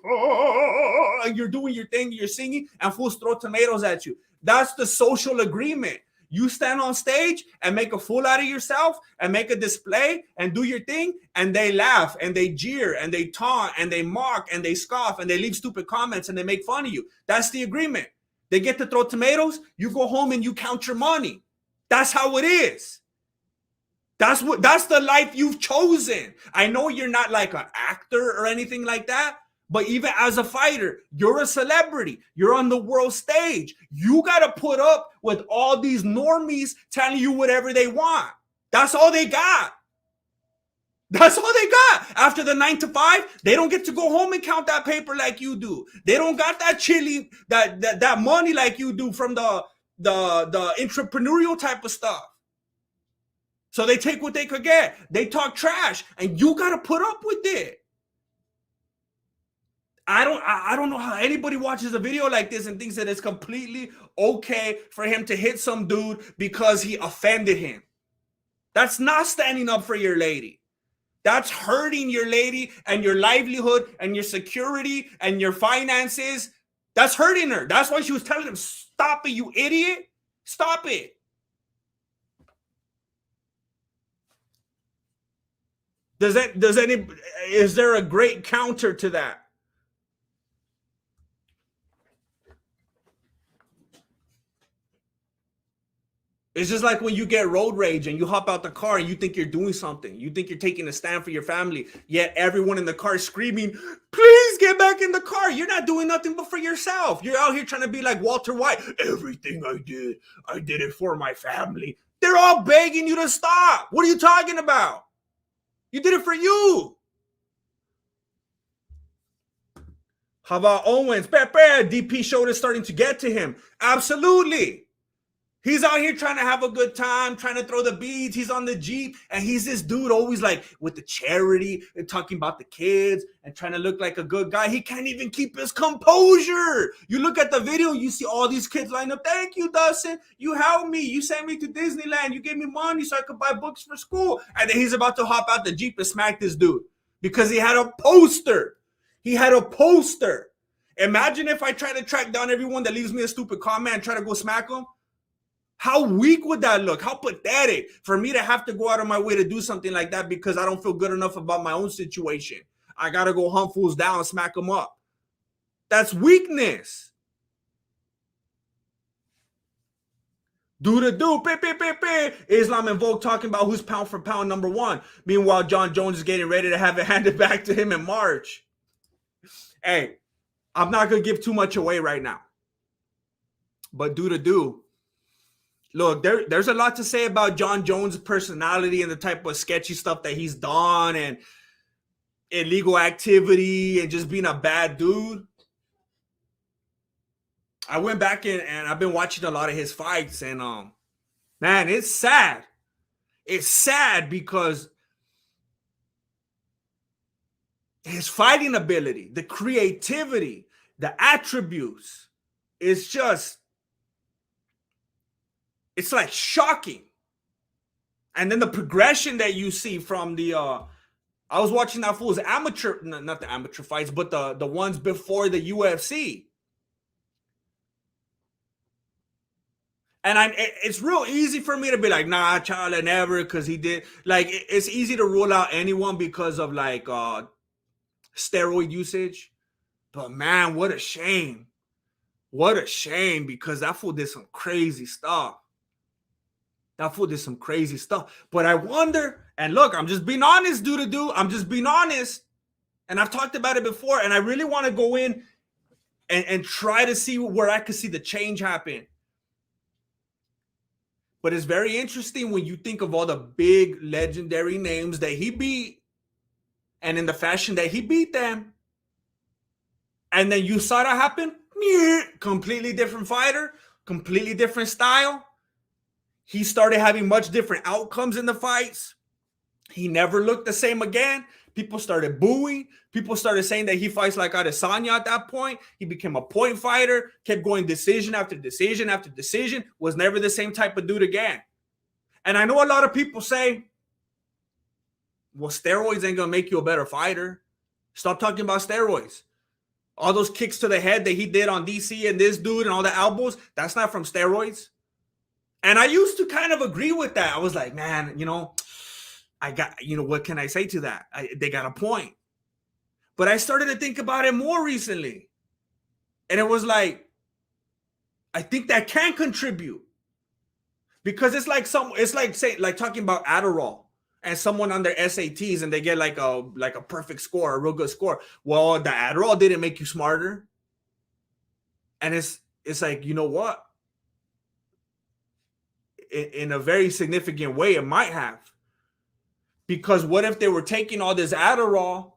and you're doing your thing, you're singing, and fools throw tomatoes at you. That's the social agreement. You stand on stage and make a fool out of yourself and make a display and do your thing, and they laugh and they jeer and they taunt and they mock and they scoff and they leave stupid comments and they make fun of you. That's the agreement. They get to throw tomatoes. You go home and you count your money. That's how it is. That's the life you've chosen. I know you're not like an actor or anything like that, But even as a fighter, you're a celebrity. You're on the world stage. You got to put up with all these normies telling you whatever they want. That's all they got. That's all they got. After the 9 to 5, they don't get to go home and count that paper like you do. They don't got that chili, that money like you do from the entrepreneurial type of stuff. So they take what they could get. They talk trash, and you got to put up with it. I don't know how anybody watches a video like this and thinks that it's completely okay for him to hit some dude because he offended him. That's not standing up for your lady. That's hurting your lady and your livelihood and your security and your finances. That's hurting her. That's why she was telling him, stop it, you idiot. Stop it. Is there a great counter to that? It's just like when you get road rage and you hop out the car and you think you're doing something. You think you're taking a stand for your family, yet everyone in the car is screaming, please get back in the car. You're not doing nothing but for yourself. You're out here trying to be like Walter White. Everything I did it for my family. They're all begging you to stop. What are you talking about? You did it for you. How about Owens? DP showed is starting to get to him. Absolutely. He's out here trying to have a good time, trying to throw the beads. He's on the Jeep, and he's this dude always like with the charity and talking about the kids and trying to look like a good guy. He can't even keep his composure. You look at the video, you see all these kids lined up. Thank you, Dustin. You helped me. You sent me to Disneyland. You gave me money so I could buy books for school. And then he's about to hop out the Jeep and smack this dude because he had a poster. He had a poster. Imagine if I try to track down everyone that leaves me a stupid comment and try to go smack them. How weak would that look? How pathetic for me to have to go out of my way to do something like that because I don't feel good enough about my own situation. I got to go hunt fools down and smack them up. That's weakness. Do. Islam and Vogue talking about who's pound for pound number one. Meanwhile, John Jones is getting ready to have it handed back to him in March. Hey, I'm not going to give too much away right now. But do. Look, there's a lot to say about John Jones' personality and the type of sketchy stuff that he's done and illegal activity and just being a bad dude. I went back and I've been watching a lot of his fights and man, it's sad. It's sad because his fighting ability, the creativity, the attributes, it's like shocking. And then the progression that you see from the I was watching that fool's amateur, not the amateur fights, but the ones before the UFC. And it's real easy for me to be like, nah, Charlie, never, because he did. Like, it's easy to rule out anyone because of like steroid usage. But man, what a shame. What a shame, because that fool did some crazy stuff. That fool did some crazy stuff. But I wonder, and look, I'm just being honest, dude. I'm just being honest. And I've talked about it before, and I really want to go in and try to see where I could see the change happen. But it's very interesting when you think of all the big legendary names that he beat and in the fashion that he beat them. And then you saw that happen. Completely different fighter, completely different style. He started having much different outcomes in the fights. He never looked the same again. People started booing. People started saying that he fights like Adesanya at that point. He became a point fighter, kept going decision after decision after decision, was never the same type of dude again. And I know a lot of people say, well, steroids ain't going to make you a better fighter. Stop talking about steroids. All those kicks to the head that he did on DC and this dude and all the elbows, that's not from steroids. And I used to kind of agree with that. I was like, man, what can I say to that? They got a point. But I started to think about it more recently. And it was like, I think that can contribute. Because it's like talking about Adderall. and someone on their SATs and they get like a perfect score, a real good score. Well, the Adderall didn't make you smarter. And it's like, you know what? In a very significant way, it might have. Because what if they were taking all this Adderall,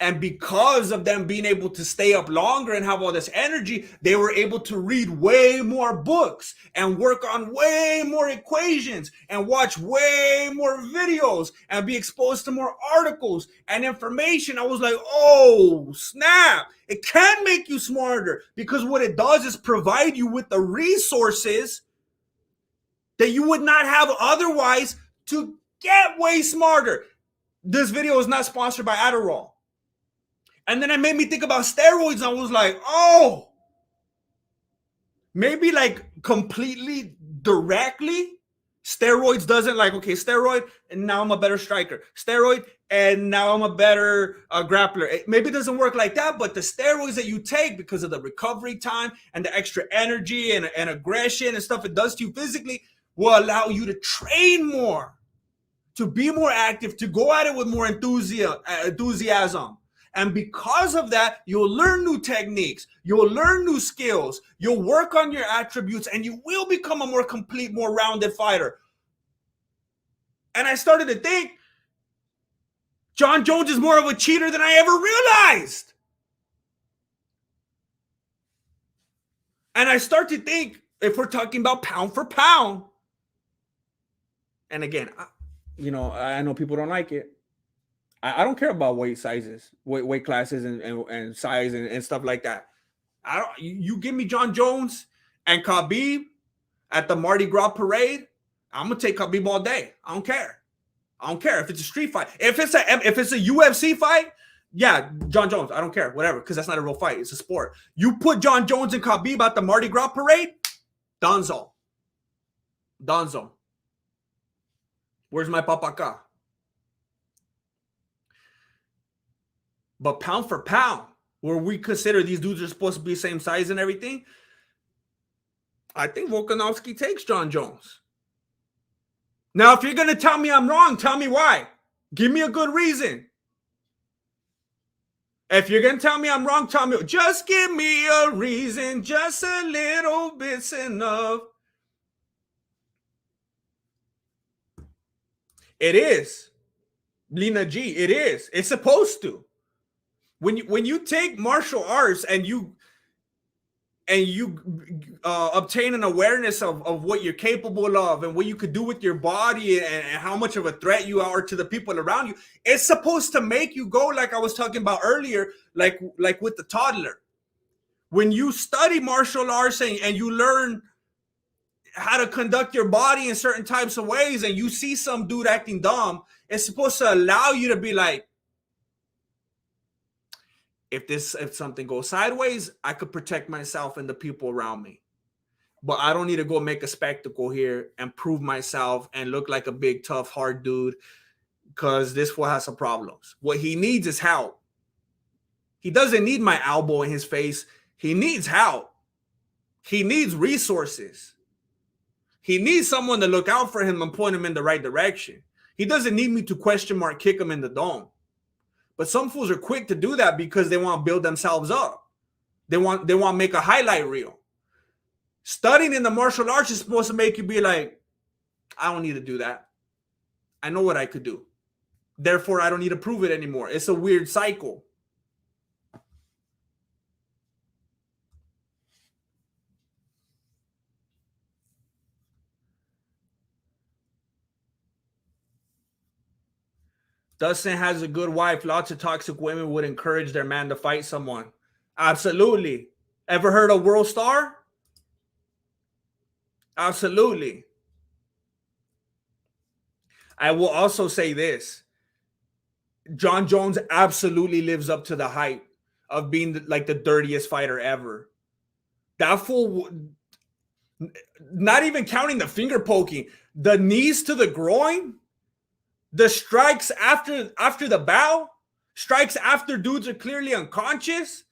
and because of them being able to stay up longer and have all this energy, they were able to read way more books and work on way more equations and watch way more videos and be exposed to more articles and information. I was like, oh, snap. It can make you smarter, because what it does is provide you with the resources that you would not have otherwise to get way smarter. This video is not sponsored by Adderall. And then it made me think about steroids. I was like, oh, maybe like completely directly, steroids doesn't like, okay, steroid, and now I'm a better striker. Steroid, and now I'm a better grappler. Maybe it doesn't work like that, but the steroids that you take, because of the recovery time and the extra energy and aggression and stuff it does to you physically, will allow you to train more, to be more active, to go at it with more enthusiasm. And because of that, you'll learn new techniques, you'll learn new skills, you'll work on your attributes, and you will become a more complete, more rounded fighter. And I started to think, Jon Jones is more of a cheater than I ever realized. And I start to think, if we're talking about pound for pound, and again, I know people don't like it. I don't care about weight sizes, weight classes, and size and stuff like that. You give me Jon Jones and Khabib at the Mardi Gras parade, I'm gonna take Khabib all day. I don't care if it's a street fight. If it's a UFC fight, yeah, Jon Jones. I don't care, whatever, because that's not a real fight. It's a sport. You put Jon Jones and Khabib at the Mardi Gras parade, Donzo. Where's my papaka? But pound for pound, where we consider these dudes are supposed to be the same size and everything, I think Volkanovski takes Jon Jones. Now, if you're going to tell me I'm wrong, tell me why. Give me a good reason. If you're going to tell me I'm wrong, tell me. Just give me a reason. Just a little bit's enough. It is. Lena G, it is. It's supposed to. When you take martial arts and you obtain an awareness of what you're capable of and what you could do with your body and how much of a threat you are to the people around you, it's supposed to make you go, like I was talking about earlier, like with the toddler. When you study martial arts and you learn how to conduct your body in certain types of ways, and you see some dude acting dumb, it's supposed to allow you to be like, if something goes sideways, I could protect myself and the people around me. But I don't need to go make a spectacle here and prove myself and look like a big, tough, hard dude, because this fool has some problems. What he needs is help. He doesn't need my elbow in his face. He needs help. He needs resources. He needs someone to look out for him and point him in the right direction. He doesn't need me to question mark kick him in the dome. But some fools are quick to do that because they want to build themselves up. They want to make a highlight reel. Studying in the martial arts is supposed to make you be like, I don't need to do that. I know what I could do. Therefore, I don't need to prove it anymore. It's a weird cycle. Dustin has a good wife. Lots of toxic women would encourage their man to fight someone. Absolutely. Ever heard of World Star? Absolutely. I will also say this. Jon Jones absolutely lives up to the hype of being like the dirtiest fighter ever. That fool, not even counting the finger poking, the knees to the groin, the strikes after the bow, strikes after dudes are clearly unconscious.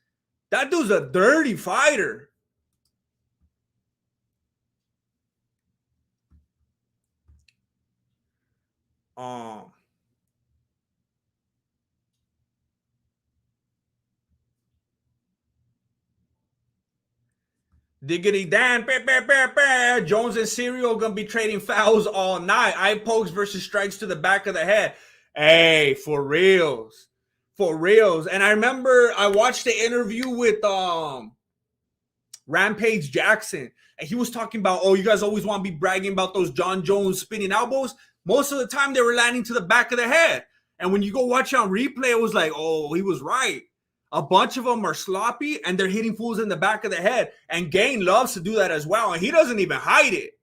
That dude's a dirty fighter. Diggity Dan, bah, bah, bah, bah. Jones and Serial gonna be trading fouls all night. Eye pokes versus strikes to the back of the head. Hey, for reals. For reals. And I remember I watched the interview with Rampage Jackson, and he was talking about, oh, you guys always want to be bragging about those John Jones spinning elbows. Most of the time they were landing to the back of the head. And when you go watch it on replay, it was like, oh, he was right. A bunch of them are sloppy and they're hitting fools in the back of the head. And Gain loves to do that as well. And he doesn't even hide it.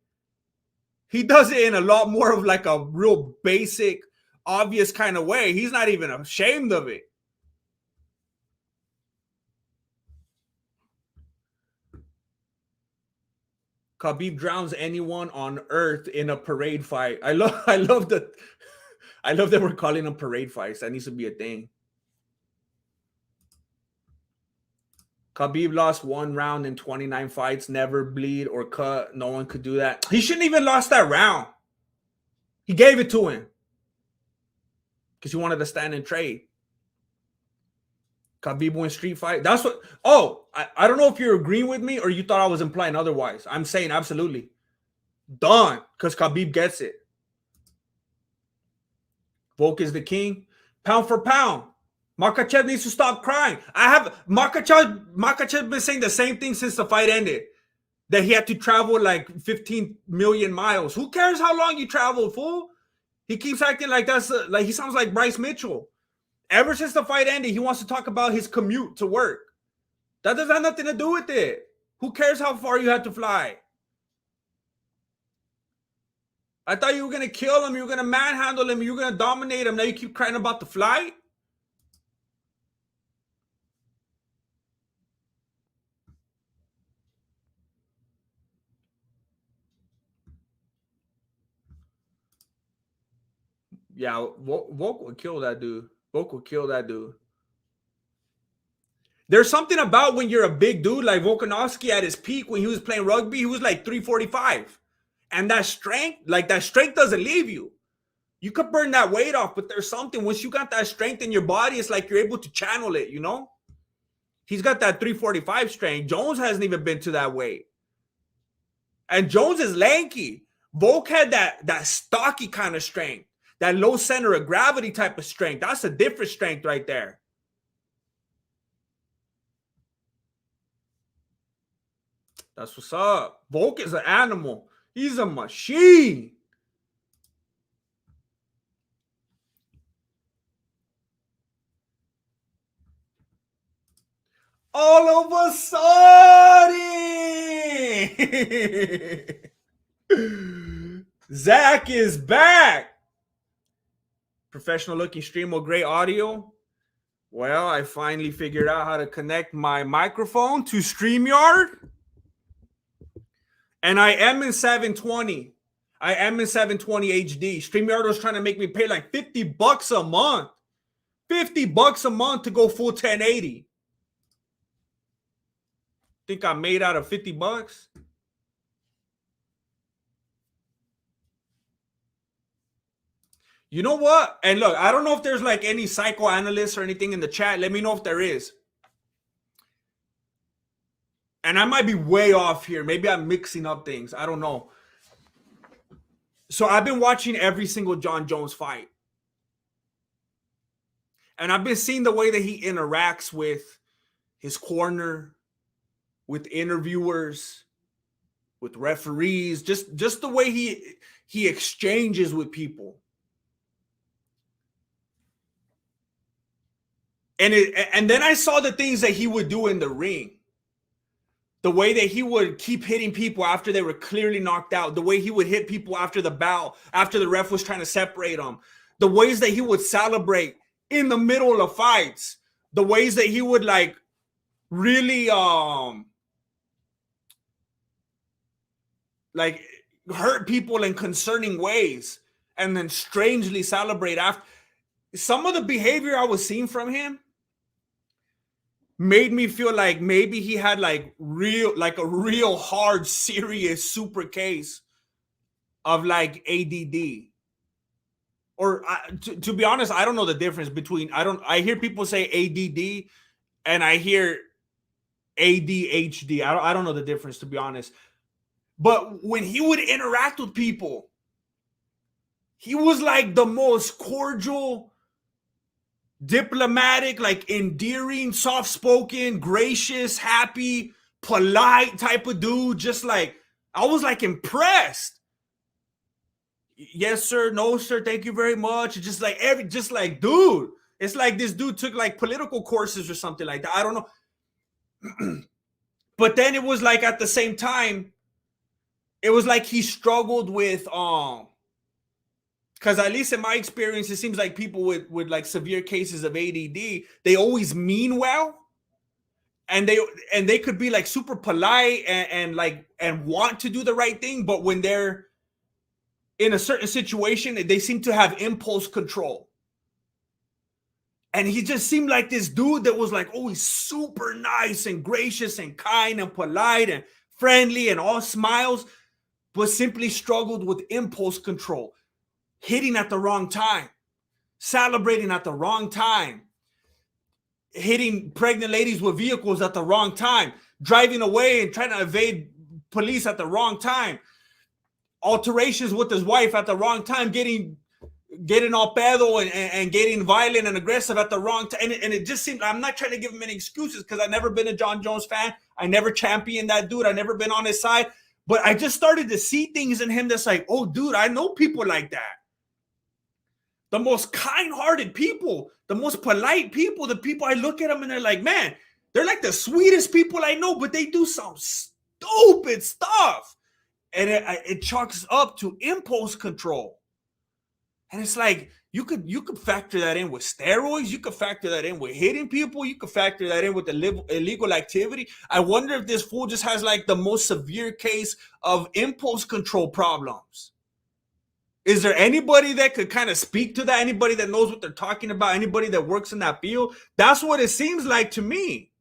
He does it in a lot more of like a real basic, obvious kind of way. He's not even ashamed of it. Khabib drowns anyone on earth in a parade fight. I love that we're calling them parade fights. That needs to be a thing. Khabib lost 1 round in 29 fights, never bleed or cut. No one could do that. He shouldn't even lost that round. He gave it to him because he wanted to stand and trade. Khabib win street fight. That's what. Oh, I don't know if you're agreeing with me or you thought I was implying otherwise. I'm saying absolutely. Done, because Khabib gets it. Volk is the king. Pound for pound. Makhachev needs to stop crying. Makhachev been saying the same thing since the fight ended. That he had to travel like 15 million miles. Who cares how long you travel, fool? He keeps acting like that's like he sounds like Bryce Mitchell. Ever since the fight ended, he wants to talk about his commute to work. That doesn't have nothing to do with it. Who cares how far you had to fly? I thought you were going to kill him. You were going to manhandle him. You were going to dominate him. Now you keep crying about the flight? Yeah, Volk would kill that dude. Volk would kill that dude. There's something about when you're a big dude like Volkanovski at his peak when he was playing rugby, he was like 345. And that strength doesn't leave you. You could burn that weight off, but there's something. Once you got that strength in your body, it's like you're able to channel it, you know? He's got that 345 strength. Jones hasn't even been to that weight. And Jones is lanky. Volk had that stocky kind of strength. That low center of gravity type of strength. That's a different strength right there. That's what's up. Volk is an animal. He's a machine. All of a sudden, Zach is back. Professional looking stream with great audio. Well, I finally figured out how to connect my microphone to StreamYard. And I am in 720. I am in 720 HD. StreamYard was trying to make me pay like $50 a month. $50 a month to go full 1080. Think I made out of $50? You know what? And look, I don't know if there's like any psychoanalysts or anything in the chat. Let me know if there is. And I might be way off here. Maybe I'm mixing up things. I don't know. So I've been watching every single John Jones fight. And I've been seeing the way that he interacts with his corner, with interviewers, with referees, just the way he exchanges with people. And then I saw the things that he would do in the ring. The way that he would keep hitting people after they were clearly knocked out. The way he would hit people after the bout, after the ref was trying to separate them. The ways that he would celebrate in the middle of fights. The ways that he would like really like hurt people in concerning ways and then strangely celebrate after. Some of the behavior I was seeing from him made me feel like maybe he had like a real hard, serious super case of like ADD. Or to be honest, I don't know the difference between, I hear people say ADD and I hear ADHD. I don't know the difference, to be honest. But when he would interact with people, he was like the most cordial, diplomatic, like endearing, soft-spoken, gracious, happy, polite type of dude. Just like, I was like impressed. Yes, sir. No, sir. Thank you very much. Just like, dude. It's like this dude took like political courses or something like that. I don't know. But then it was like at the same time, it was like he struggled with because at least in my experience, it seems like people with like severe cases of ADD, they always mean well, and they could be like super polite and want to do the right thing, but when they're in a certain situation, they seem to have impulse control. And he just seemed like this dude that was like always super nice and gracious and kind and polite and friendly and all smiles, but simply struggled with impulse control, hitting at the wrong time, celebrating at the wrong time, hitting pregnant ladies with vehicles at the wrong time, driving away and trying to evade police at the wrong time, alterations with his wife at the wrong time, getting all pedo and getting violent and aggressive at the wrong time. And it just seemed, I'm not trying to give him any excuses because I've never been a John Jones fan. I never championed that dude. I've never been on his side. But I just started to see things in him that's like, oh, dude, I know people like that. The most kind-hearted people, the most polite people, the people I look at them and they're like, man, they're like the sweetest people I know, but they do some stupid stuff. And it chalks up to impulse control. And it's like, you could factor that in with steroids. You could factor that in with hitting people. You could factor that in with illegal activity. I wonder if this fool just has like the most severe case of impulse control problems. Is there anybody that could kind of speak to that? Anybody that knows what they're talking about? Anybody that works in that field? That's what it seems like to me.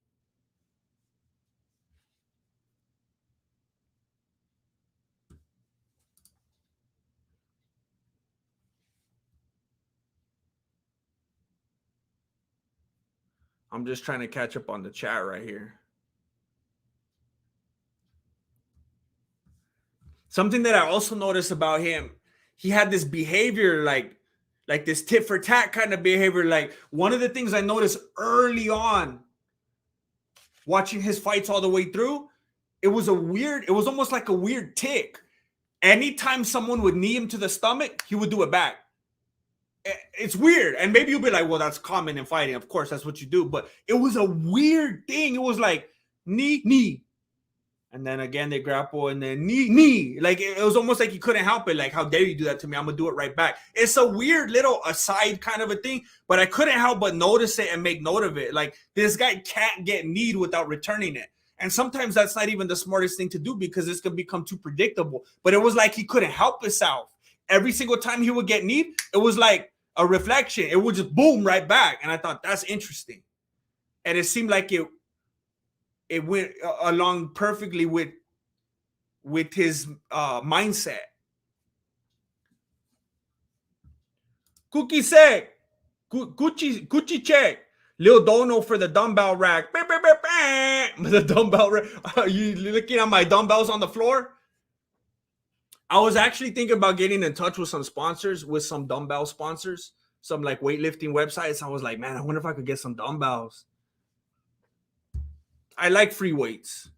I'm just trying to catch up on the chat right here. Something that I also noticed about him, he had this behavior like this tit for tat kind of behavior. Like one of the things I noticed early on watching his fights all the way through, it was almost like a weird tick. Anytime someone would knee him to the stomach, he would do it back. It's weird. And maybe you'll be like, well, that's common in fighting. Of course, that's what you do. But it was a weird thing. It was like knee. And then again, they grapple and then knee. Like it was almost like he couldn't help it. Like, how dare you do that to me? I'm going to do it right back. It's a weird little aside kind of a thing, but I couldn't help but notice it and make note of it. Like this guy can't get kneed without returning it. And sometimes that's not even the smartest thing to do because this can become too predictable. But it was like he couldn't help himself. Every single time he would get kneed, it was like a reflection. It would just boom right back. And I thought that's interesting. And it seemed like it went along perfectly with his mindset. Cookie said, Gucci check. Lil Dono for the dumbbell rack. The dumbbell rack. Are you looking at my dumbbells on the floor? I was actually thinking about getting in touch with some sponsors, with some dumbbell sponsors, some like weightlifting websites. I was like, man, I wonder if I could get some dumbbells. I like free weights.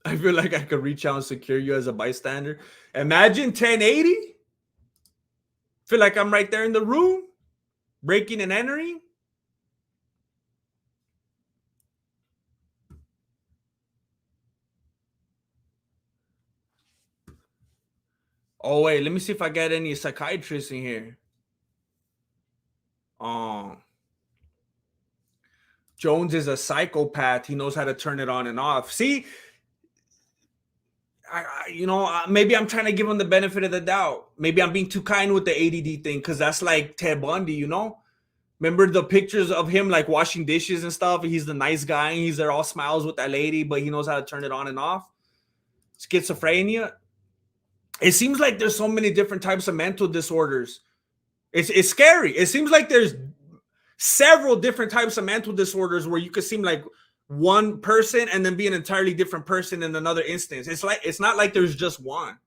I feel like I could reach out and secure you as a bystander. Imagine 1080. Feel like I'm right there in the room, breaking and entering. Oh, wait, let me see if I get any psychiatrists in here. Jones is a psychopath. He knows how to turn it on and off. See, maybe I'm trying to give him the benefit of the doubt. Maybe I'm being too kind with the ADD thing because that's like Ted Bundy, you know? Remember the pictures of him like washing dishes and stuff? He's the nice guy. He's there all smiles with that lady, but he knows how to turn it on and off. Schizophrenia. It seems like there's so many different types of mental disorders. It's scary. It seems like there's several different types of mental disorders where you could seem like one person and then be an entirely different person in another instance. It's not like there's just one.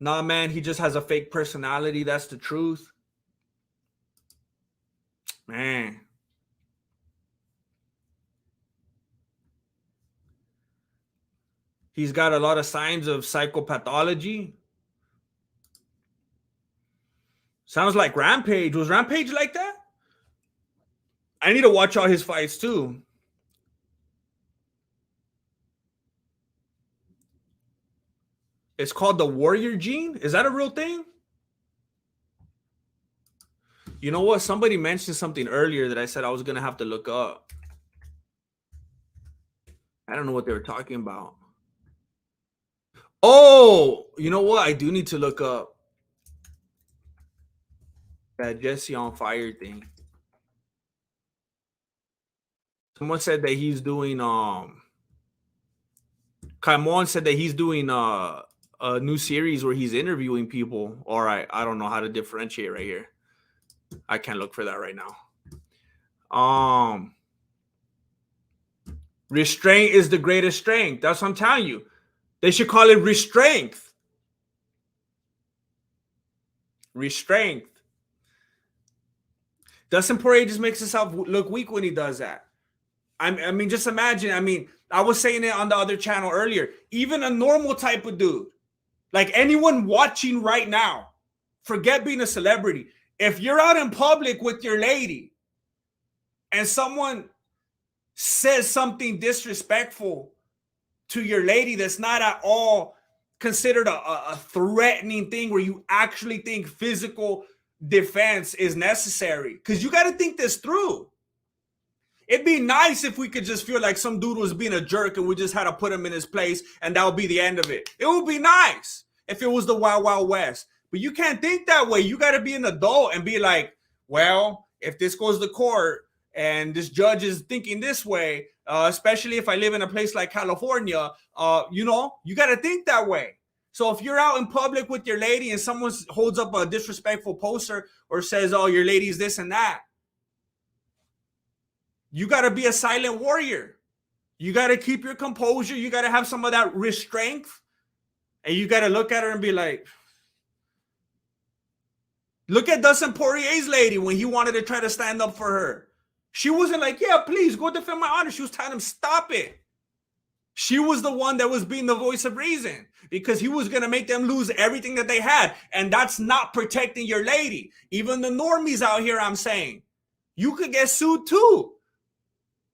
Nah, man, he just has a fake personality. That's the truth. Man. He's got a lot of signs of psychopathology. Sounds like Rampage. Was Rampage like that? I need to watch all his fights too. It's called the warrior gene. Is that a real thing? You know what? Somebody mentioned something earlier that I said I was going to have to look up. I don't know what they were talking about. Oh, you know what? I do need to look up that Jesse on Fire thing. Someone said that he's doing Kaimon said that he's doing a new series where he's interviewing people. All right, I don't know how to differentiate right here. I can't look for that right now. Restraint is the greatest strength. That's what I'm telling you. They should call it restraint. Restraint. Dustin Poirier just makes himself look weak when he does that. I mean, just imagine. I mean, I was saying it on the other channel earlier. Even a normal type of dude, like anyone watching right now, forget being a celebrity. If you're out in public with your lady and someone says something disrespectful to your lady that's not at all considered a threatening thing where you actually think physical defense is necessary, because you got to think this through. It'd be nice if we could just feel like some dude was being a jerk and we just had to put him in his place and that would be the end of it. It would be nice if it was the Wild Wild West. But you can't think that way. You got to be an adult and be like, well, if this goes to court and this judge is thinking this way, especially if I live in a place like California, you got to think that way. So if you're out in public with your lady and someone holds up a disrespectful poster or says, oh, your lady's this and that, you got to be a silent warrior. You got to keep your composure. You got to have some of that restraint. And you got to look at her and be like, look at Dustin Poirier's lady when he wanted to try to stand up for her. She wasn't like, yeah, please go defend my honor. She was telling him, stop it. She was the one that was being the voice of reason because he was going to make them lose everything that they had. And that's not protecting your lady. Even the normies out here, I'm saying, you could get sued too.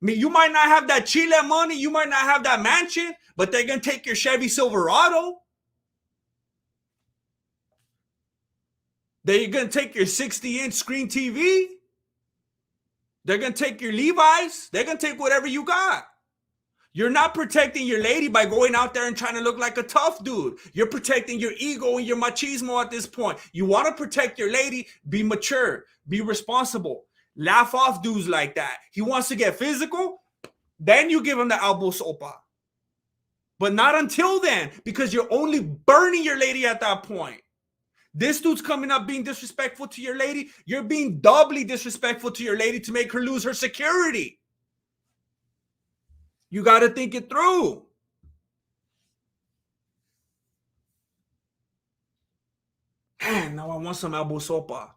I mean, you might not have that Chile money, you might not have that mansion, but they're going to take your Chevy Silverado. They're going to take your 60-inch screen TV. They're going to take your Levi's. They're going to take whatever you got. You're not protecting your lady by going out there and trying to look like a tough dude. You're protecting your ego and your machismo at this point. You want to protect your lady, be mature, be responsible. Laugh off dudes like that. He wants to get physical, then you give him the elbow sopa. But not until then, because you're only burning your lady at that point. This dude's coming up being disrespectful to your lady. You're being doubly disrespectful to your lady to make her lose her security. You got to think it through. Man, now I want some elbow sopa.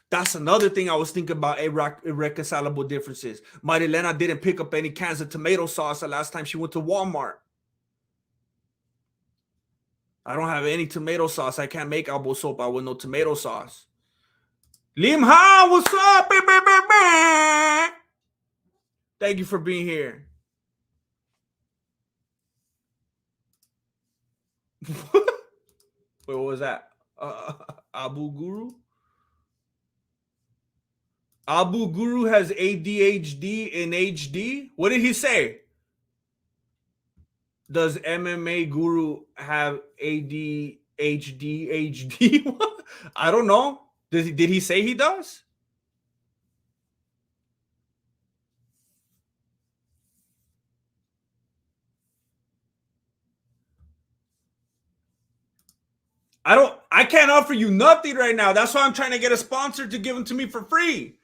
That's another thing I was thinking about irreconcilable differences. Marilena didn't pick up any cans of tomato sauce the last time she went to Walmart. I don't have any tomato sauce. I can't make elbow sopa with no tomato sauce. Lim Ha, what's up? Thank you for being here. Wait, what was that? Abu Guru? Abu Guru has ADHD in HD? What did he say? Does MMA Guru have ADHD HD? I don't know. Did he say he does? I can't offer you nothing right now. That's why I'm trying to get a sponsor to give them to me for free.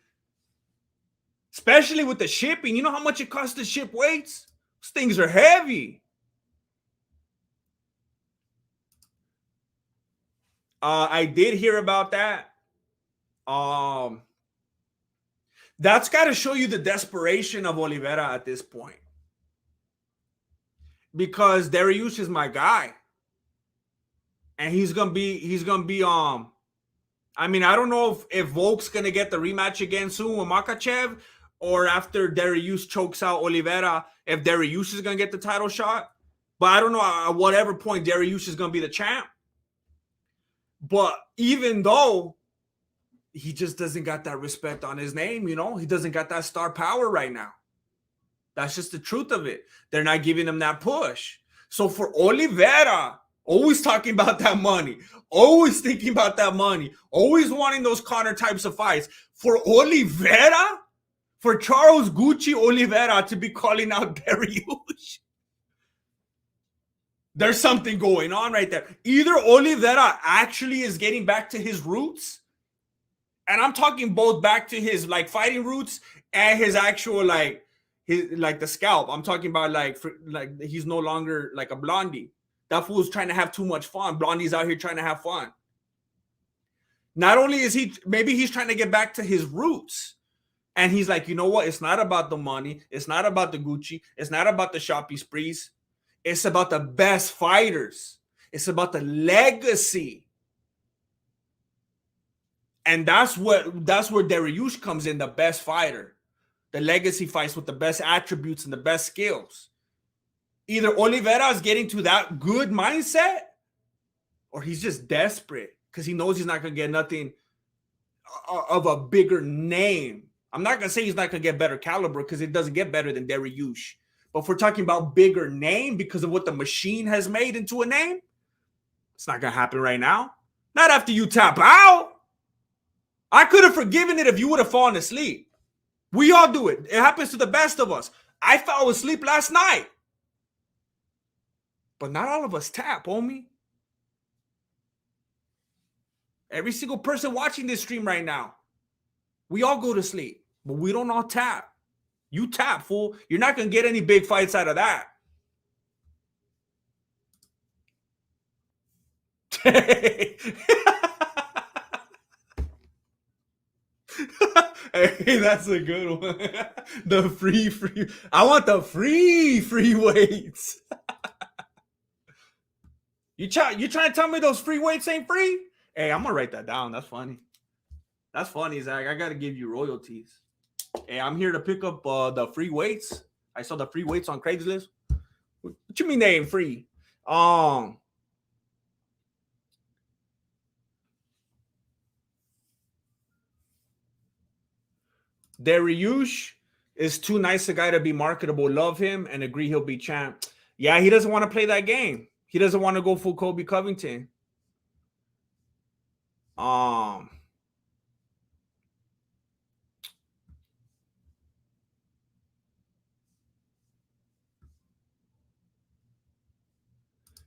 Especially with the shipping. You know how much it costs to ship weights? Those things are heavy. I did hear about that. That's got to show you the desperation of Oliveira at this point. Because Dariush is my guy. And he's gonna be I mean, I don't know if Volk's gonna get the rematch again soon with Makhachev, or after Dariush chokes out Oliveira, if Dariush is gonna get the title shot. But I don't know at whatever point Dariush is gonna be the champ. But even though he just doesn't got that respect on his name, you know, he doesn't got that star power right now. That's just the truth of it. They're not giving him that push. So for Oliveira, always talking about that money, always thinking about that money, always wanting those Conor types of fights. For Oliveira, for Charles Gucci Oliveira to be calling out Dariush, there's something going on right there. Either Oliveira actually is getting back to his roots, and I'm talking both back to his like fighting roots and his actual like his like the scalp. I'm talking about like he's no longer like a blondie. That fool's trying to have too much fun. Blondie's out here trying to have fun. Not only is maybe he's trying to get back to his roots. And he's like, you know what? It's not about the money. It's not about the Gucci. It's not about the shopping sprees. It's about the best fighters. It's about the legacy. And that's where Dariush comes in, the best fighter. The legacy fights with the best attributes and the best skills. Either Oliveira is getting to that good mindset, or he's just desperate because he knows he's not going to get nothing of a bigger name. I'm not going to say he's not going to get better caliber because it doesn't get better than Dariush. But if we're talking about bigger name because of what the machine has made into a name, it's not going to happen right now. Not after you tap out. I could have forgiven it if you would have fallen asleep. We all do it. It happens to the best of us. I fell asleep last night. But not all of us tap, homie. Every single person watching this stream right now, we all go to sleep, but we don't all tap. You tap, fool. You're not going to get any big fights out of that. Hey, that's a good one. The free. I want the free weights. You trying to tell me those free weights ain't free? Hey, I'm gonna write that down. That's funny. That's funny, Zach. I gotta give you royalties. Hey, I'm here to pick up the free weights. I saw the free weights on Craigslist. What you mean they ain't free? Dariush is too nice a guy to be marketable. Love him and agree he'll be champ. Yeah, he doesn't want to play that game. He doesn't want to go full Kobe Covington.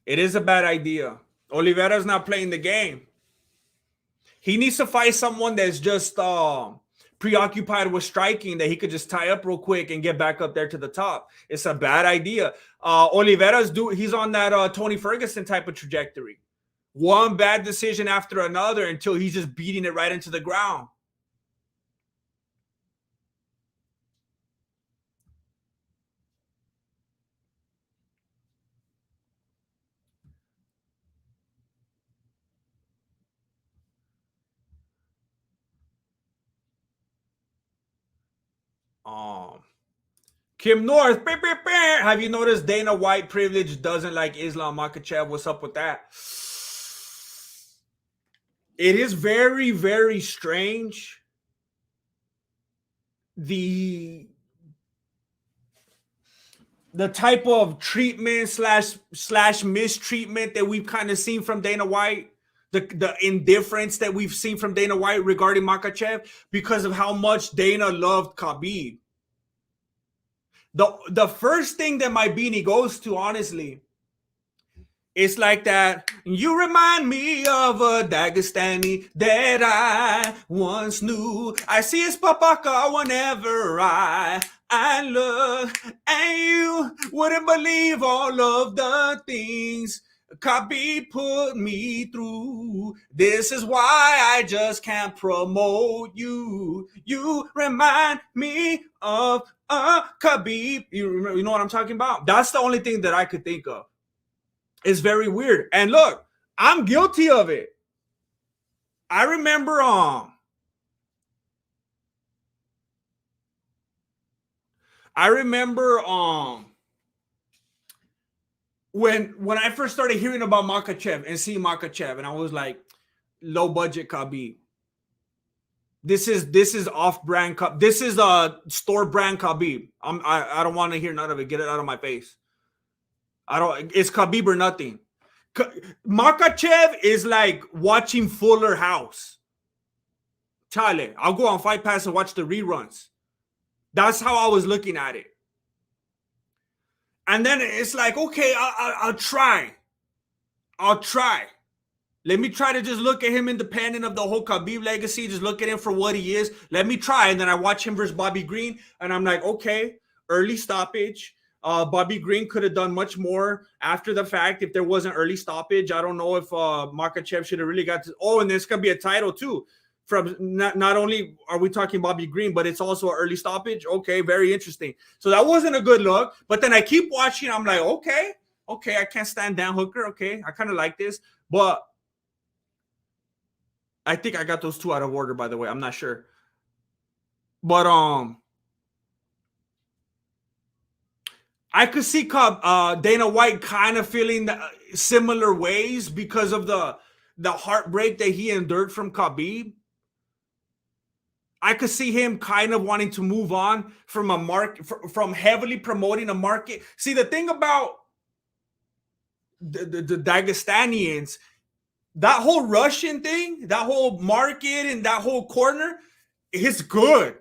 It is a bad idea. Oliveira's not playing the game. He needs to fight someone that's just preoccupied with striking, that he could just tie up real quick and get back up there to the top. It's a bad idea. He's on that Tony Ferguson type of trajectory. One bad decision after another until he's just beating it right into the ground. Kim North, have you noticed Dana White privilege doesn't like Islam Makhachev? What's up with that? It is very, very strange. The type of treatment slash mistreatment that we've kind of seen from Dana White, the indifference that we've seen from Dana White regarding Makhachev because of how much Dana loved Khabib. The first thing that my beanie goes to, honestly, It's like that. You remind me of a Dagestani that I once knew. I see his papaka whenever I look, and you wouldn't believe all of the things Kabi put me through. This is why I just can't promote you. You remind me of Khabib. You know what I'm talking about? That's the only thing that I could think of. It's very weird. And look, I'm guilty of it. I remember when I first started hearing about Makachev and seeing Makachev, and I was like, low budget Khabib. This is off brand. This is a store brand Khabib. I don't want to hear none of it. Get it out of my face. It's Khabib or nothing. Makachev is like watching Fuller House. Chale, I'll go on Fight Pass and watch the reruns. That's how I was looking at it. And then it's like, okay, I'll try. Let me try to just look at him independent of the whole Khabib legacy. Just look at him for what he is. Let me try. And then I watch him versus Bobby Green. And I'm like, okay, early stoppage. Bobby Green could have done much more after the fact if there wasn't early stoppage. I don't know if Makachev should have really got to. Oh, and this could be a title too. From not only are we talking Bobby Green, but it's also an early stoppage. Okay, very interesting. So that wasn't a good look. But then I keep watching. I'm like, okay, I can't stand Dan Hooker. Okay, I kind of like this. But I think I got those two out of order, by the way. I'm not sure. But I could see Dana White kind of feeling similar ways because of the heartbreak that he endured from Khabib. I could see him kind of wanting to move on from a market, from heavily promoting a market. See, the thing about the Dagestanians, that whole Russian thing, that whole market and that whole corner, it's good.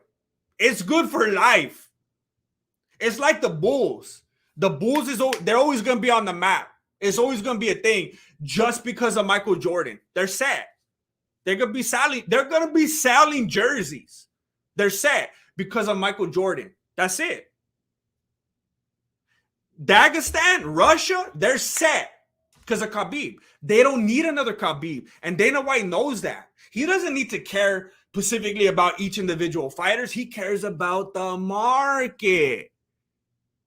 It's good for life. It's like the Bulls. The Bulls they're always going to be on the map. It's always going to be a thing just because of Michael Jordan. They're set. They're going to be selling jerseys. They're set because of Michael Jordan. That's it. Dagestan, Russia, they're set because of Khabib. They don't need another Khabib. And Dana White knows that. He doesn't need to care specifically about each individual fighters. He cares about the market.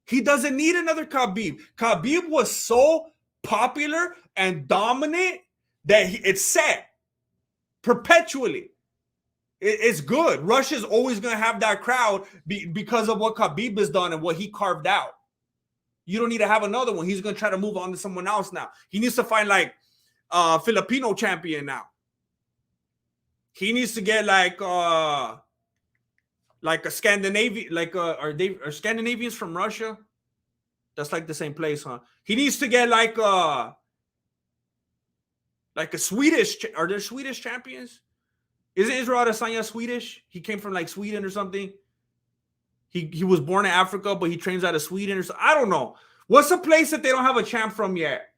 He doesn't need another Khabib. Khabib was so popular and dominant that it's set perpetually. It's good. Russia's always going to have that crowd because of what Khabib has done and what he carved out. You don't need to have another one. He's going to try to move on to someone else now. He needs to find like a Filipino champion now. He needs to get like a Scandinavian, are Scandinavians from Russia? That's like the same place, huh? He needs to get like a Swedish. Are there Swedish champions? Is Israel Adesanya Swedish? He came from like Sweden or something. He was born in Africa, but he trains out of Sweden or something. I don't know. What's the place that they don't have a champ from yet?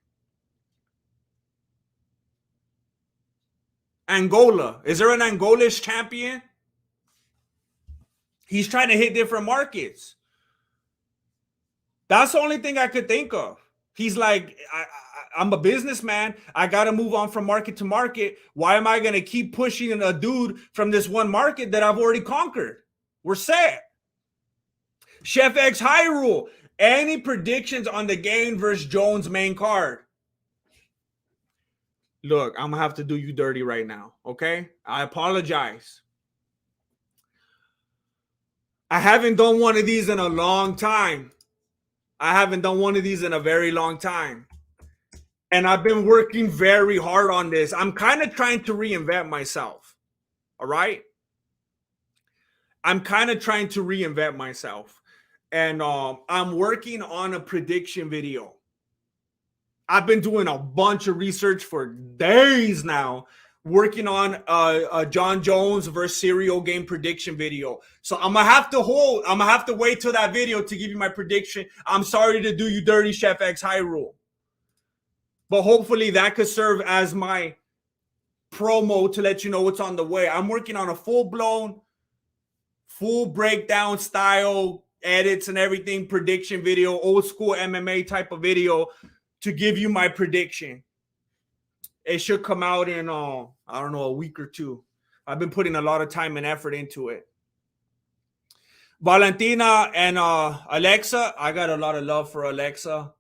Angola. Is there an Angolish champion? He's trying to hit different markets. That's the only thing I could think of. He's like, I'm a businessman. I got to move on from market to market. Why am I going to keep pushing a dude from this one market that I've already conquered? We're set. Chef X Hyrule. Any predictions on the Gain versus Jones main card? Look, I'm going to have to do you dirty right now, okay? I apologize. I haven't done one of these in a long time. I haven't done one of these in a very long time. And I've been working very hard on this. I'm kind of trying to reinvent myself, all right? I'm kind of trying to reinvent myself. And I'm working on a prediction video. I've been doing a bunch of research for days now, working on a John Jones versus Serial game prediction video. So I'm gonna have to wait till that video to give you my prediction. I'm sorry to do you dirty, Chef X Hyrule. But hopefully that could serve as my promo to let you know what's on the way. I'm working on a full-blown, full breakdown style, edits and everything, prediction video, old school MMA type of video to give you my prediction. It should come out in, I don't know, a week or two. I've been putting a lot of time and effort into it. Valentina and Alexa, I got a lot of love for Alexa.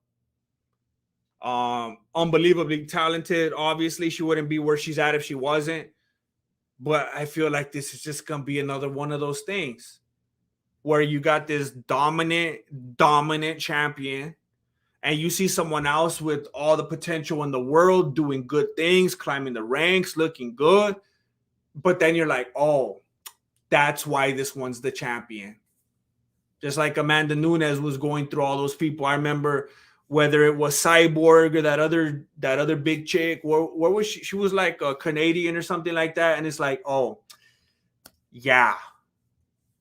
Unbelievably talented. Obviously, she wouldn't be where she's at if she wasn't. But I feel like this is just going to be another one of those things where you got this dominant champion and you see someone else with all the potential in the world doing good things, climbing the ranks, looking good. But then you're like, oh, that's why this one's the champion. Just like Amanda Nunes was going through all those people. I remember whether it was Cyborg or that other big chick. Where was she? She was like a Canadian or something like that. And it's like, oh, yeah.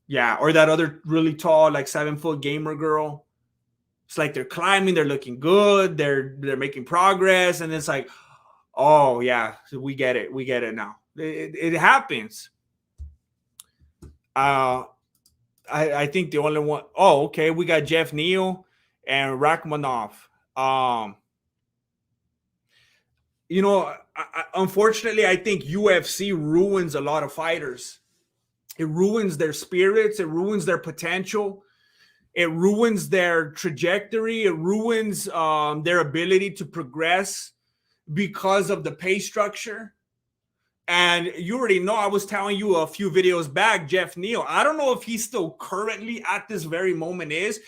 Yeah. Or that other really tall, like 7-foot gamer girl. It's like they're climbing, they're looking good, they're making progress, and it's like, oh yeah, so we get it now. It happens. I think the only one. Oh, okay, we got Jeff Neal and Rachmanov. Unfortunately, I think UFC ruins a lot of fighters. It ruins their spirits. It ruins their potential. It ruins their trajectory. It ruins their ability to progress because of the pay structure. And you already know, I was telling you a few videos back, Jeff Neal. I don't know if he's still currently at this very moment is.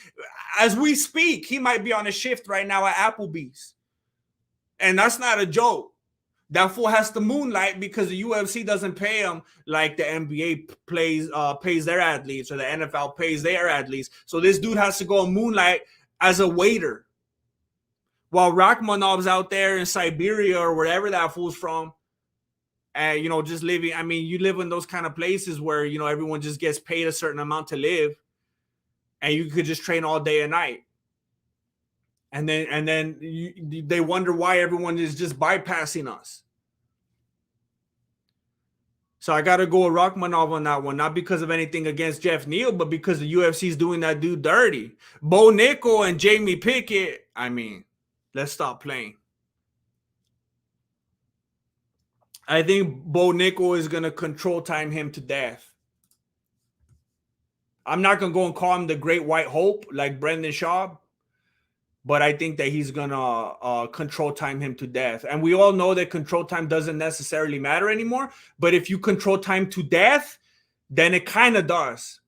As we speak, he might be on a shift right now at Applebee's. And that's not a joke. That fool has to moonlight because the UFC doesn't pay him like the NBA pays their athletes or the NFL pays their athletes. So this dude has to go and moonlight as a waiter. While Rachmanov's out there in Siberia or wherever that fool's from, and just living. I mean, you live in those kind of places where everyone just gets paid a certain amount to live, and you could just train all day and night. And then they wonder why everyone is just bypassing us. So I got to go with Rachmanov on that one, not because of anything against Jeff Neal, but because the UFC is doing that dude dirty. Bo Nickel and Jamie Pickett, I mean, let's stop playing. I think Bo Nickel is going to control time him to death. I'm not going to go and call him the Great White Hope like Brendan Schaub, but I think that he's going to control time him to death. And we all know that control time doesn't necessarily matter anymore. But if you control time to death, then it kind of does.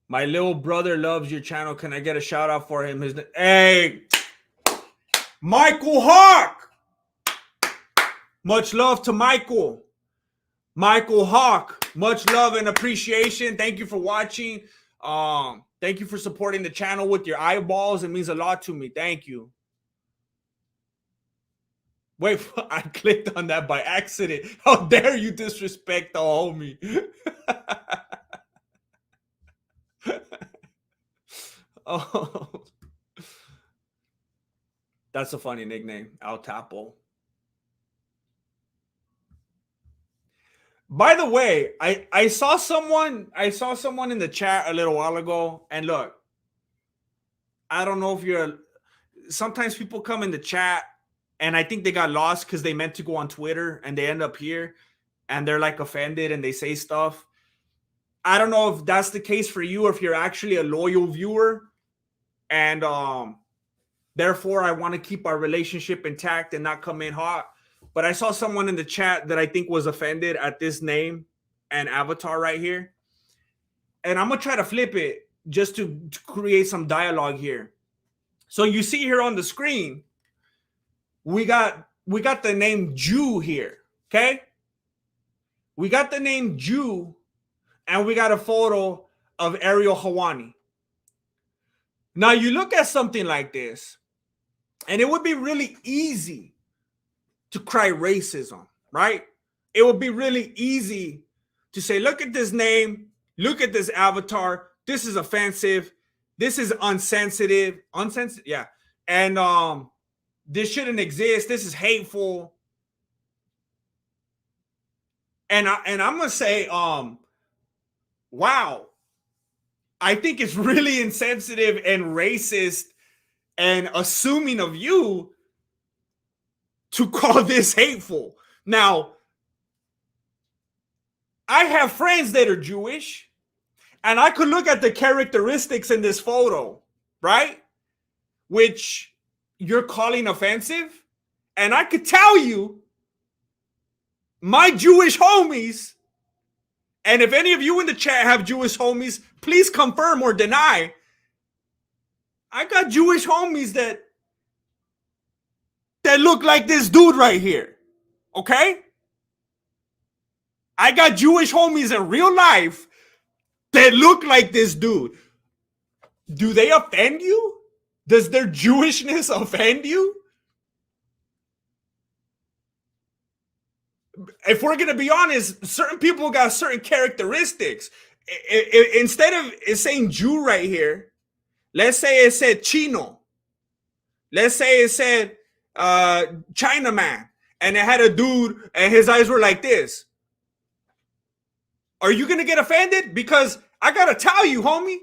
My little brother loves your channel. Can I get a shout out for him? Hey, Michael Hawk. Much love to Michael. Michael Hawk, much love and appreciation. Thank you for watching. Thank you for supporting the channel with your eyeballs. It means a lot to me. Thank you. Wait, I clicked on that by accident. How dare you disrespect the homie? Oh, that's a funny nickname, Al Tapo. By the way, I saw someone in the chat a little while ago, and look, I don't know if sometimes people come in the chat and I think they got lost because they meant to go on Twitter and they end up here and they're like offended and they say stuff. I don't know if that's the case for you or if you're actually a loyal viewer, and therefore I want to keep our relationship intact and not come in hot. But I saw someone in the chat that I think was offended at this name and avatar right here. And I'm going to try to flip it just to create some dialogue here. So you see here on the screen, we got the name Jew here, okay? We got the name Jew, and we got a photo of Ariel Helwani. Now you look at something like this, and it would be really easy to cry racism, right? It would be really easy to say, look at this name, look at this avatar, this is offensive, this is unsensitive, yeah. And this shouldn't exist, this is hateful. And I'm gonna say, wow, I think it's really insensitive and racist and assuming of you to call this hateful. Now, I have friends that are Jewish, and I could look at the characteristics in this photo, right? Which you're calling offensive. And I could tell you, my Jewish homies, and if any of you in the chat have Jewish homies, please confirm or deny. I got Jewish homies that look like this dude right here. Okay? I got Jewish homies in real life that look like this dude. Do they offend you? Does their Jewishness offend you? If we're going to be honest, certain people got certain characteristics. Instead of it saying Jew right here, let's say it said Chino. Let's say it said Chinaman. And it had a dude and his eyes were like this. Are you going to get offended? Because I got to tell you, homie,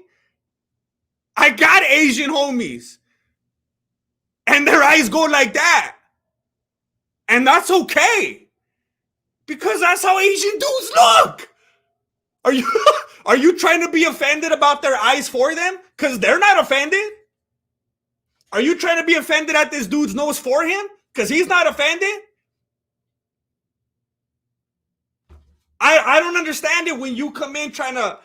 I got Asian homies. And their eyes go like that. And that's okay. Because that's how Asian dudes look. Are you trying to be offended about their eyes for them? Because they're not offended. Are you trying to be offended at this dude's nose for him? Because he's not offended? I don't understand it when you come in trying to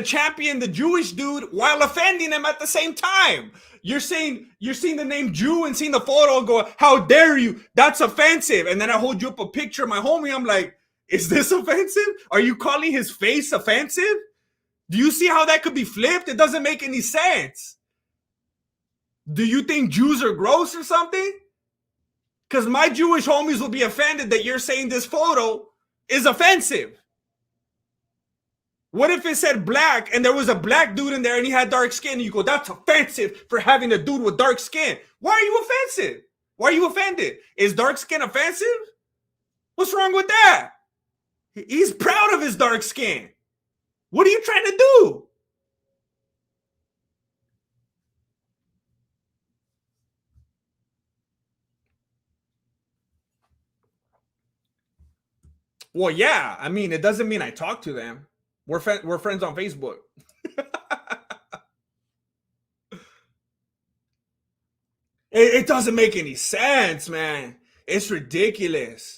champion the Jewish dude while offending him at the same time. You're seeing the name Jew and seeing the photo and go, how dare you? That's offensive. And then I hold you up a picture of my homie. I'm like, is this offensive? Are you calling his face offensive? Do you see how that could be flipped? It doesn't make any sense. Do you think Jews are gross or something? Because my Jewish homies will be offended that you're saying this photo is offensive. What if it said black and there was a black dude in there and he had dark skin and you go, that's offensive for having a dude with dark skin. Why are you offensive? Why are you offended? Is dark skin offensive? What's wrong with that? He's proud of his dark skin. What are you trying to do? Well, yeah. I mean, it doesn't mean I talk to them. We're friends on Facebook. It doesn't make any sense, man. It's ridiculous.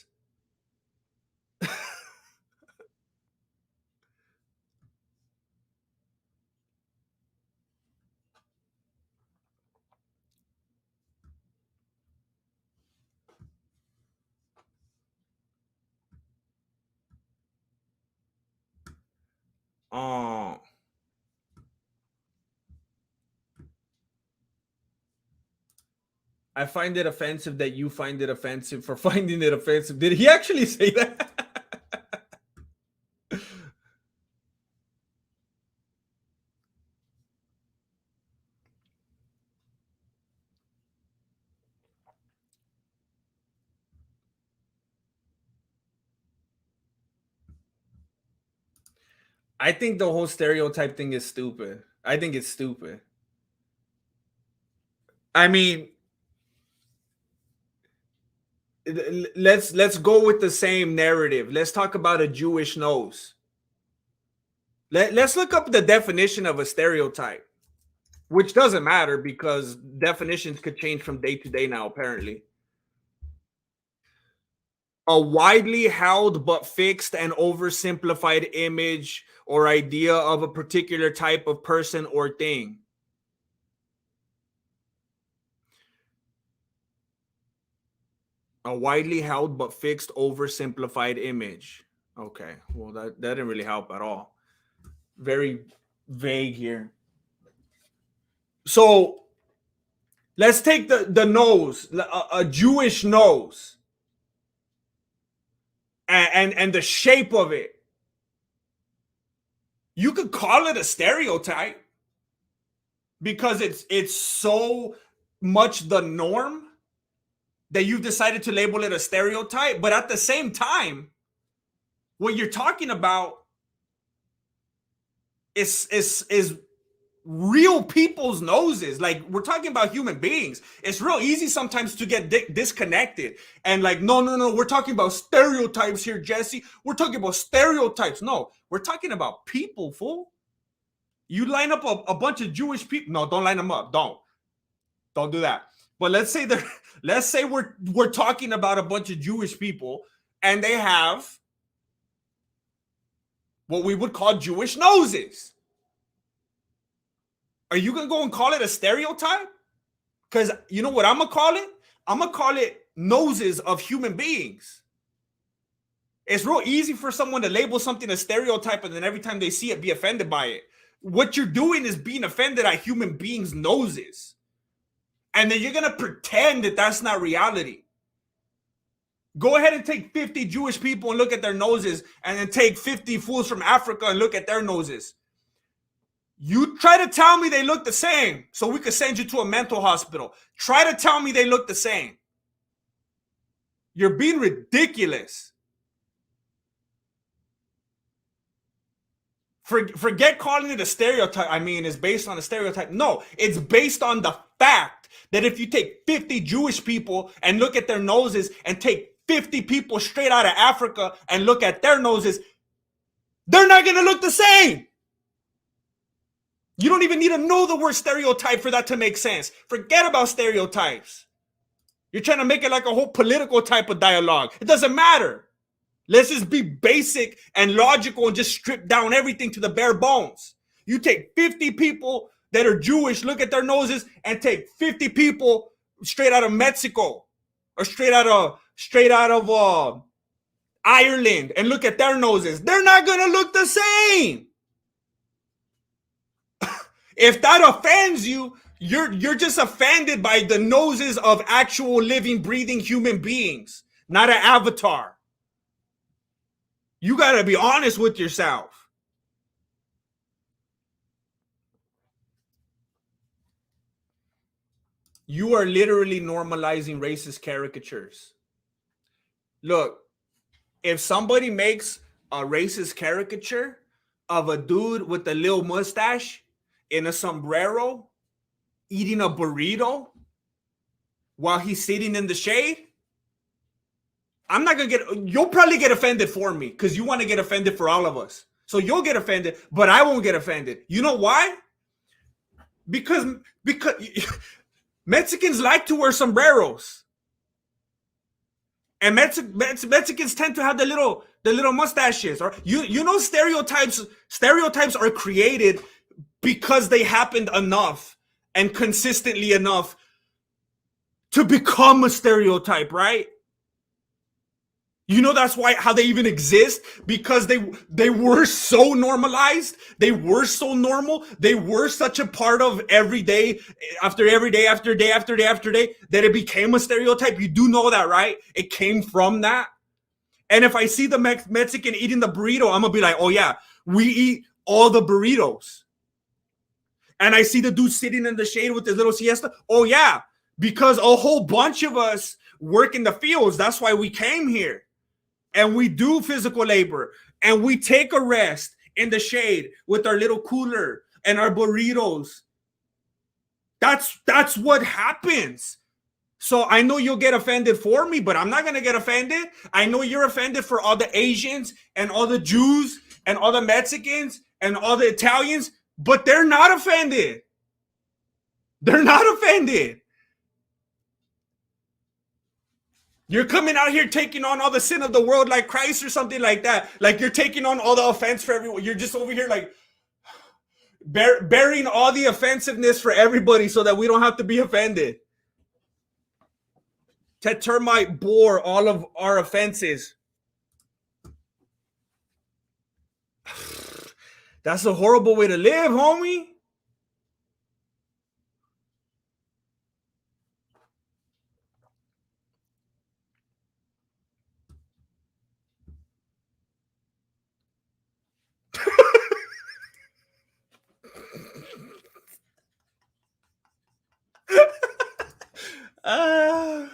Oh. I find it offensive that you find it offensive for finding it offensive. Did he actually say that? I think the whole stereotype thing is stupid. I think it's stupid. I mean, let's go with the same narrative. Let's talk about a Jewish nose. Let's look up the definition of a stereotype, which doesn't matter because definitions could change from day to day now, apparently. A widely held but fixed and oversimplified image or idea of a particular type of person or thing. A widely held but fixed oversimplified image. Okay, well, that didn't really help at all. Very vague here. So let's take the nose, a Jewish nose. and the shape of it. You could call it a stereotype because it's so much the norm that you've decided to label it a stereotype. But at the same time, what you're talking about is real people's noses. Like, we're talking about human beings. It's real easy sometimes to get disconnected and like, no, we're talking about stereotypes here, Jesse. We're talking about stereotypes. No, we're talking about people, fool. You line up a bunch of Jewish people. No, don't line them up. Don't do that. But let's say we're talking about a bunch of Jewish people and they have what we would call Jewish noses. Are you going to go and call it a stereotype? Because you know what I'm going to call it? I'm going to call it noses of human beings. It's real easy for someone to label something a stereotype and then every time they see it, be offended by it. What you're doing is being offended at human beings' noses. And then you're going to pretend that that's not reality. Go ahead and take 50 Jewish people and look at their noses, and then take 50 fools from Africa and look at their noses. You try to tell me they look the same so we could send you to a mental hospital. Try to tell me they look the same. You're being ridiculous. Forget calling it a stereotype. I mean, it's based on a stereotype. No, it's based on the fact that if you take 50 Jewish people and look at their noses and take 50 people straight out of Africa and look at their noses, they're not going to look the same. You don't even need to know the word stereotype for that to make sense. Forget about stereotypes. You're trying to make it like a whole political type of dialogue. It doesn't matter. Let's just be basic and logical and just strip down everything to the bare bones. You take 50 people that are Jewish, look at their noses, and take 50 people straight out of Mexico or straight out of Ireland and look at their noses. They're not going to look the same. If that offends you, you're just offended by the noses of actual living, breathing human beings, not an avatar. You got to be honest with yourself. You are literally normalizing racist caricatures. Look, if somebody makes a racist caricature of a dude with a little mustache in a sombrero eating a burrito while he's sitting in the shade, I'm not going to you'll probably get offended for me because you want to get offended for all of us. So you'll get offended, but I won't get offended. You know why? Because Mexicans like to wear sombreros. And Mexicans tend to have the little mustaches. Or you know, stereotypes are created because they happened enough and consistently enough to become a stereotype, right? You know, that's why how they even exist, because they were so normalized, they were so normal, they were such a part of every day after every day after day after day after day that it became a stereotype. You do know that, right? It came from that. And if I see the Mexican eating the burrito, I'm gonna be like, oh yeah, we eat all the burritos. And I see the dude sitting in the shade with his little siesta. Oh yeah, because a whole bunch of us work in the fields. That's why we came here. And we do physical labor, and we take a rest in the shade with our little cooler and our burritos. That's what happens. So I know you'll get offended for me, but I'm not going to get offended. I know you're offended for all the Asians and all the Jews and all the Mexicans and all the Italians, but they're not offended. They're not offended. You're coming out here taking on all the sin of the world like Kreischer or something like that. Like you're taking on all the offense for everyone. You're just over here like bearing all the offensiveness for everybody so that we don't have to be offended. That termite bore all of our offenses. That's a horrible way to live, homie. Ah.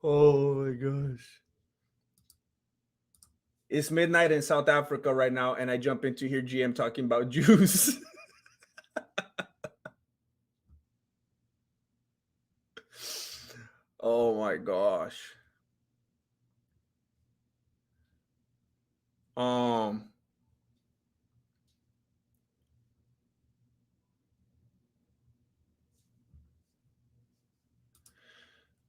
Oh my gosh. It's midnight in South Africa right now, and I jump into here GM talking about Jews. Oh my gosh. Um,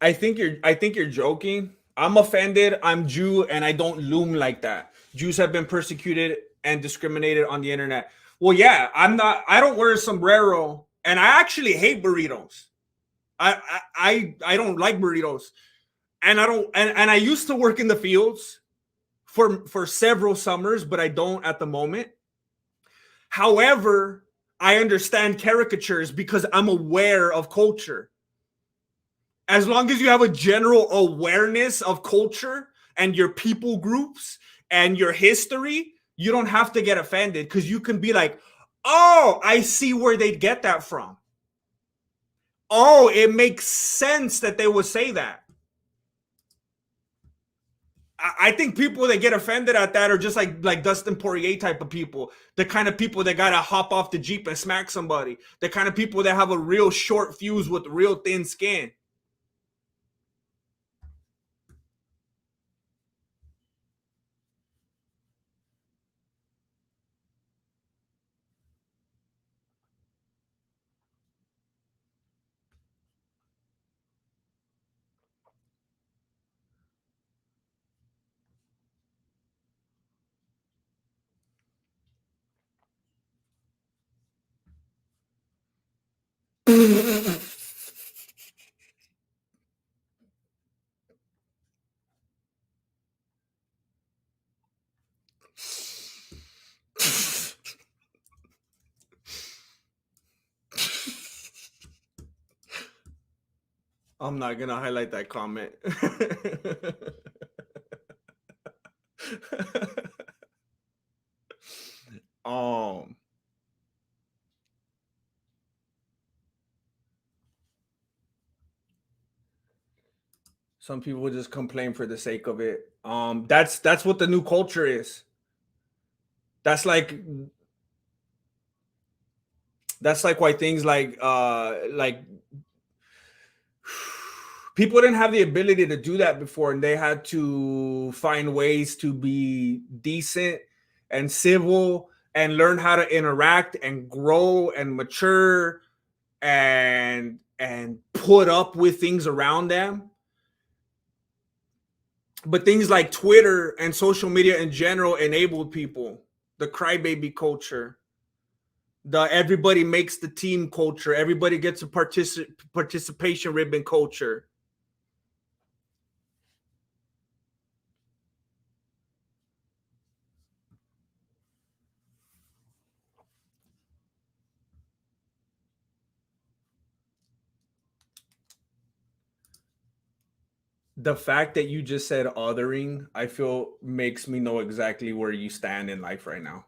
I think you're joking. I'm offended. I'm Jew, and I don't loom like that. Jews have been persecuted and discriminated on the internet. Well, yeah, I'm not. I don't wear a sombrero, and I actually hate burritos. I don't like burritos, and I don't. And I used to work in the fields for several summers, but I don't at the moment. However, I understand caricatures because I'm aware of culture. As long as you have a general awareness of culture and your people groups and your history, you don't have to get offended because you can be like, oh, I see where they'd get that from. Oh, it makes sense that they would say that. I think people that get offended at that are just like Dustin Poirier type of people, the kind of people that gotta hop off the Jeep and smack somebody, the kind of people that have a real short fuse with real thin skin. I'm not gonna highlight that comment. um, some people just complain for the sake of it. That's what the new culture is. That's like why things like people didn't have the ability to do that before, and they had to find ways to be decent and civil and learn how to interact and grow and mature and put up with things around them. But things like Twitter and social media in general enabled people. The crybaby culture, the everybody makes the team culture, everybody gets a participation ribbon culture. The fact that you just said othering, I feel makes me know exactly where you stand in life right now.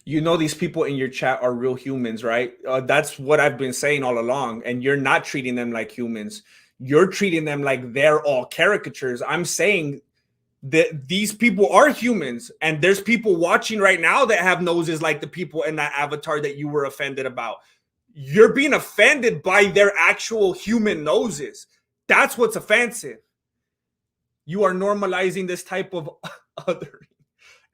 You know these people in your chat are real humans, right? That's what I've been saying all along, and you're not treating them like humans. You're treating them like they're all caricatures. I'm saying that these people are humans, and there's people watching right now that have noses like the people in that avatar that you were offended about. You're being offended by their actual human noses. That's what's offensive. You are normalizing this type of othering.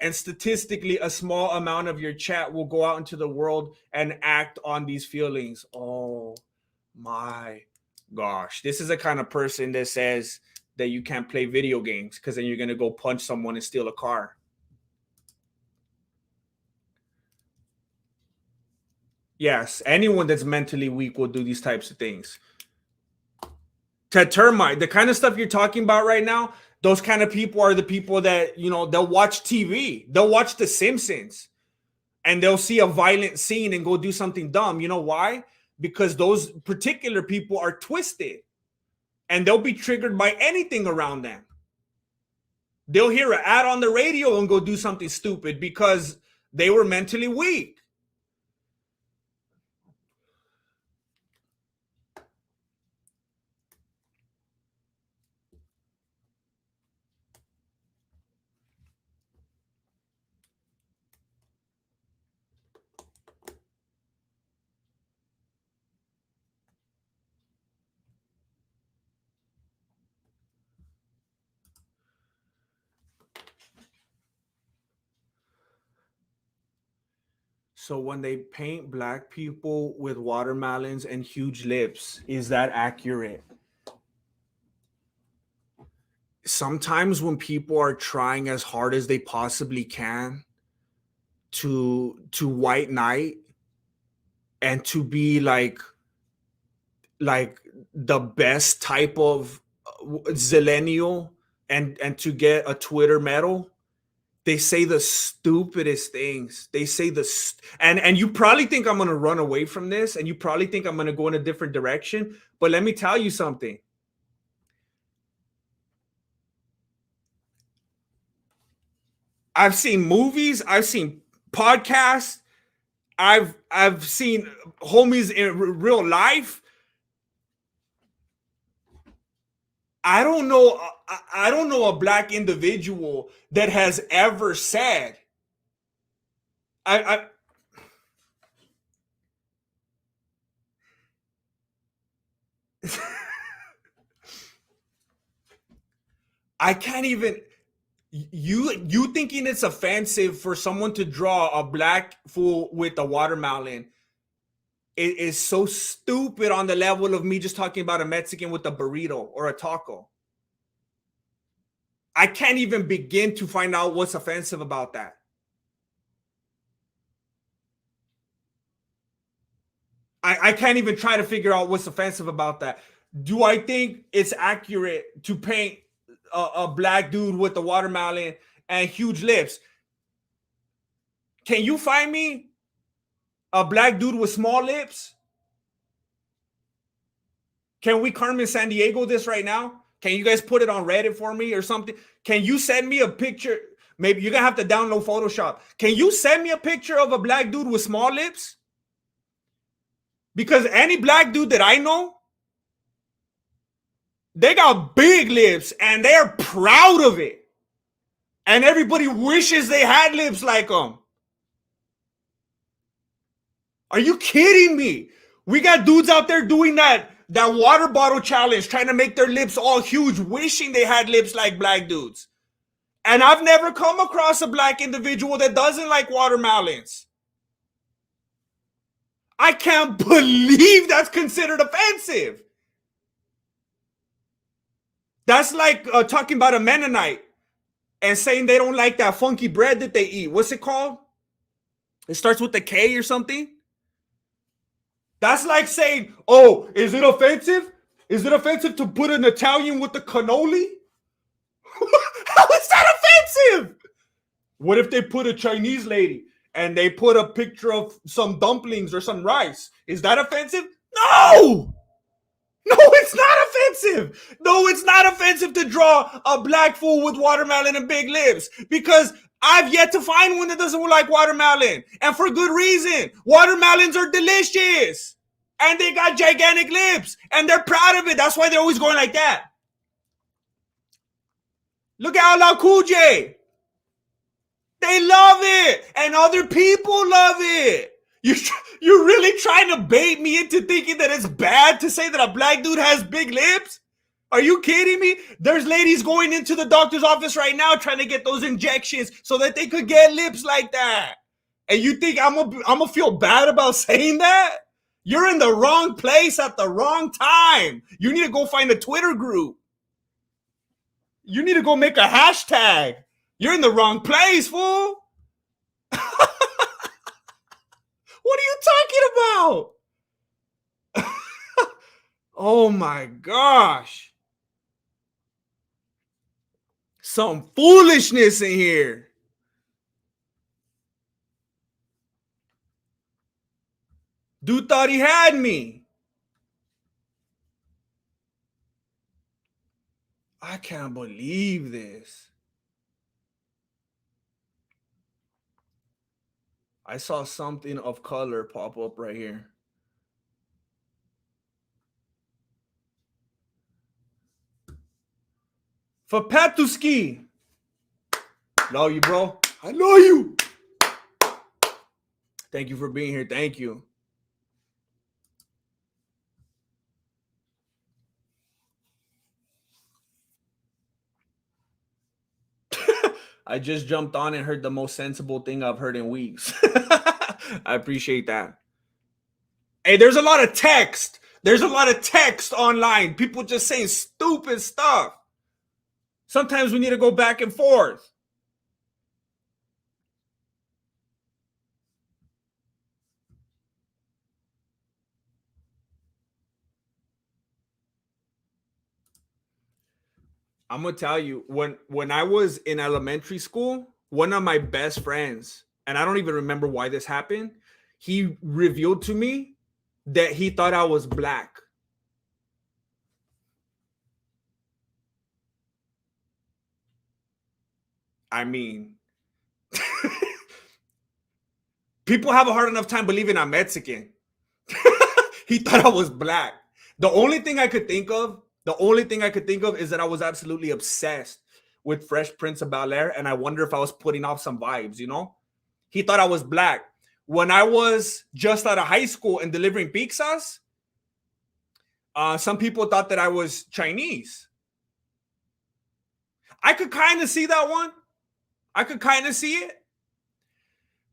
And statistically, a small amount of your chat will go out into the world and act on these feelings. Oh my gosh. This is the kind of person that says that you can't play video games because then you're going to go punch someone and steal a car. Yes, anyone that's mentally weak will do these types of things. To termite, the kind of stuff you're talking about right now, those kind of people are the people that, they'll watch TV, they'll watch The Simpsons, and they'll see a violent scene and go do something dumb. You know why? Because those particular people are twisted. and they'll be triggered by anything around them. They'll hear an ad on the radio and go do something stupid because they were mentally weak. So when they paint black people with watermelons and huge lips, is that accurate? Sometimes when people are trying as hard as they possibly can to white knight and to be like the best type of zillennial and to get a Twitter medal, they say the stupidest things. They say and you probably think I'm going to run away from this, and you probably think I'm going to go in a different direction, but let me tell you something. I've seen movies, I've seen podcasts, I've seen homies in real life. I don't know a black individual that has ever said I I can't even you thinking it's offensive for someone to draw a black fool with a watermelon is so stupid on the level of me just talking about a Mexican with a burrito or a taco. I can't even begin to find out what's offensive about that. I can't even try to figure out what's offensive about that. Do I think it's accurate to paint a black dude with a watermelon and huge lips? Can you find me a black dude with small lips? Can we Carmen Sandiego this right now? Can you guys put it on Reddit for me or something? Can you send me a picture? Maybe you're gonna have to download Photoshop. Can you send me a picture of a black dude with small lips? Because any black dude that I know, they got big lips and they're proud of it. And everybody wishes they had lips like them. Are you kidding me? We got dudes out there doing that water bottle challenge, trying to make their lips all huge, wishing they had lips like black dudes. And I've never come across a black individual that doesn't like watermelons. I can't believe that's considered offensive. That's like talking about a Mennonite and saying they don't like that funky bread that they eat. What's it called? It starts with a K or something. That's like saying, oh, is it offensive? Is it offensive to put an Italian with the cannoli? How is that offensive? What if they put a Chinese lady and they put a picture of some dumplings or some rice? Is that offensive? No! No, it's not offensive. No, it's not offensive to draw a black fool with watermelon and big lips because I've yet to find one that doesn't like watermelon. And for good reason. Watermelons are delicious. And they got gigantic lips. And they're proud of it. That's why they're always going like that. Look at LL Cool J. They love it. And other people love it. You're really trying to bait me into thinking that it's bad to say that a black dude has big lips? Are you kidding me? There's ladies going into the doctor's office right now trying to get those injections so that they could get lips like that. And you think I'm gonna feel bad about saying that? You're in the wrong place at the wrong time. You need to go find a Twitter group. You need to go make a hashtag. You're in the wrong place, fool. What are you talking about? Oh my gosh. Some foolishness in here. Dude thought he had me. I can't believe this. I saw something of color pop up right here. Fapatuski. Love you, bro. I know you. Thank you for being here. Thank you. I just jumped on and heard the most sensible thing I've heard in weeks. I appreciate that. Hey, there's a lot of text. There's a lot of text online. People just saying stupid stuff. Sometimes we need to go back and forth. I'm gonna tell you, when I was in elementary school, one of my best friends, and I don't even remember why this happened, he revealed to me that he thought I was black. I mean, people have a hard enough time believing I'm Mexican. He thought I was black. The only thing I could think of, is that I was absolutely obsessed with Fresh Prince of Bel-Air, and I wonder if I was putting off some vibes, you know? He thought I was black. When I was just out of high school and delivering pizzas, some people thought that I was Chinese. I could kind of see that one. I could kind of see it.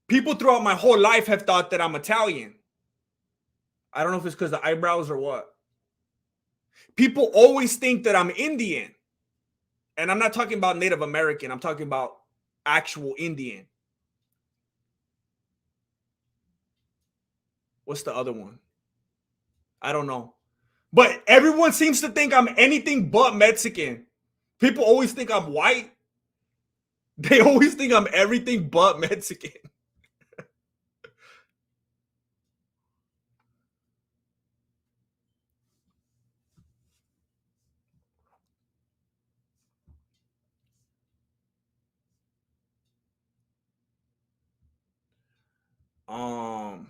People throughout my whole life have thought that I'm Italian. I don't know if it's because of the eyebrows or what. People always think that I'm Indian. And I'm not talking about Native American. I'm talking about actual Indian. What's the other one? I don't know. But everyone seems to think I'm anything but Mexican. People always think I'm white. They always think I'm everything but Mexican. Um,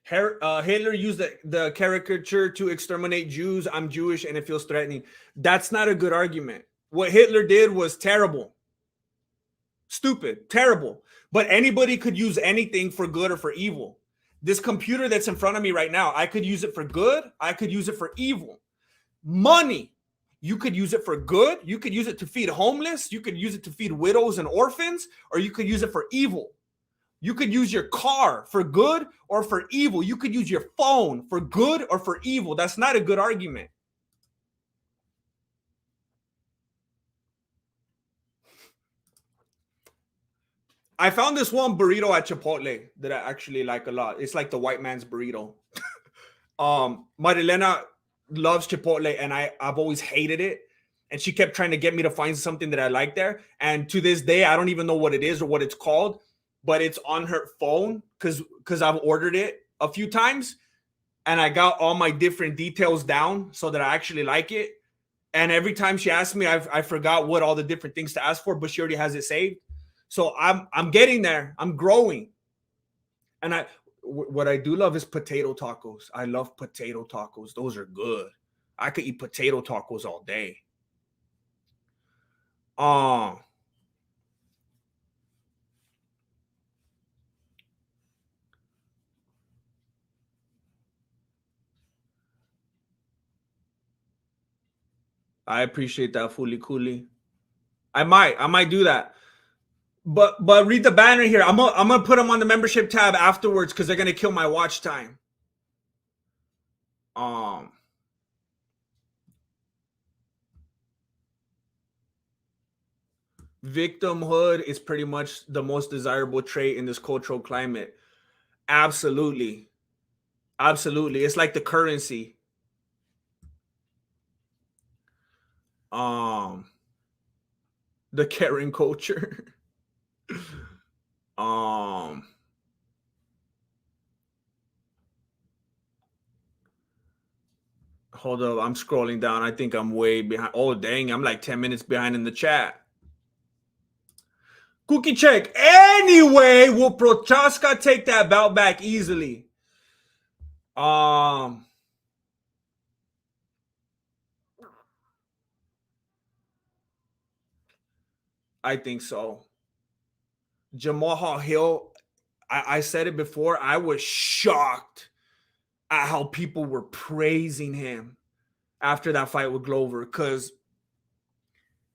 Hitler used the caricature to exterminate Jews. I'm Jewish and it feels threatening. That's not a good argument. What Hitler did was terrible. Stupid, terrible. But anybody could use anything for good or for evil. This computer that's in front of me right now, I could use it for good. I could use it for evil. Money, you could use it for good. You could use it to feed homeless. You could use it to feed widows and orphans, or you could use it for evil. You could use your car for good or for evil. You could use your phone for good or for evil. That's not a good argument. I found this one burrito at Chipotle that I actually like a lot. It's like the white man's burrito. Marilena loves Chipotle, and I've always hated it. And she kept trying to get me to find something that I like there. And to this day, I don't even know what it is or what it's called, but it's on her phone because I've ordered it a few times, and I got all my different details down so that I actually like it. And every time she asks me, I forgot what all the different things to ask for, but she already has it saved. So I'm getting there. I'm growing. And what I do love is potato tacos. I love potato tacos. Those are good. I could eat potato tacos all day. Uh, I appreciate that, Fuli Kuli. I might do that. But read the banner here. I'm gonna put them on the membership tab afterwards because they're gonna kill my watch time. Um, Victimhood is pretty much the most desirable trait in this cultural climate. Absolutely, absolutely. It's like the currency. Um, the Karen culture. um, Hold up, I'm scrolling down. I think I'm way behind. Oh, dang, I'm like 10 minutes behind in the chat. Cookie check. Anyway, will Prochaska take that belt back easily? I think so. Jamal Hill, I said it before. I was shocked at how people were praising him after that fight with Glover because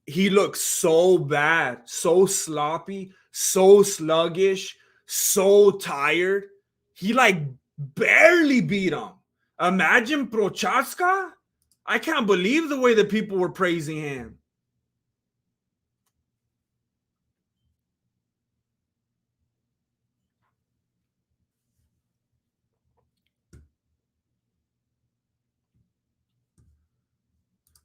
he looked so bad, so sloppy, so sluggish, so tired. He like barely beat him. Imagine Prochaska. I can't believe the way that people were praising him.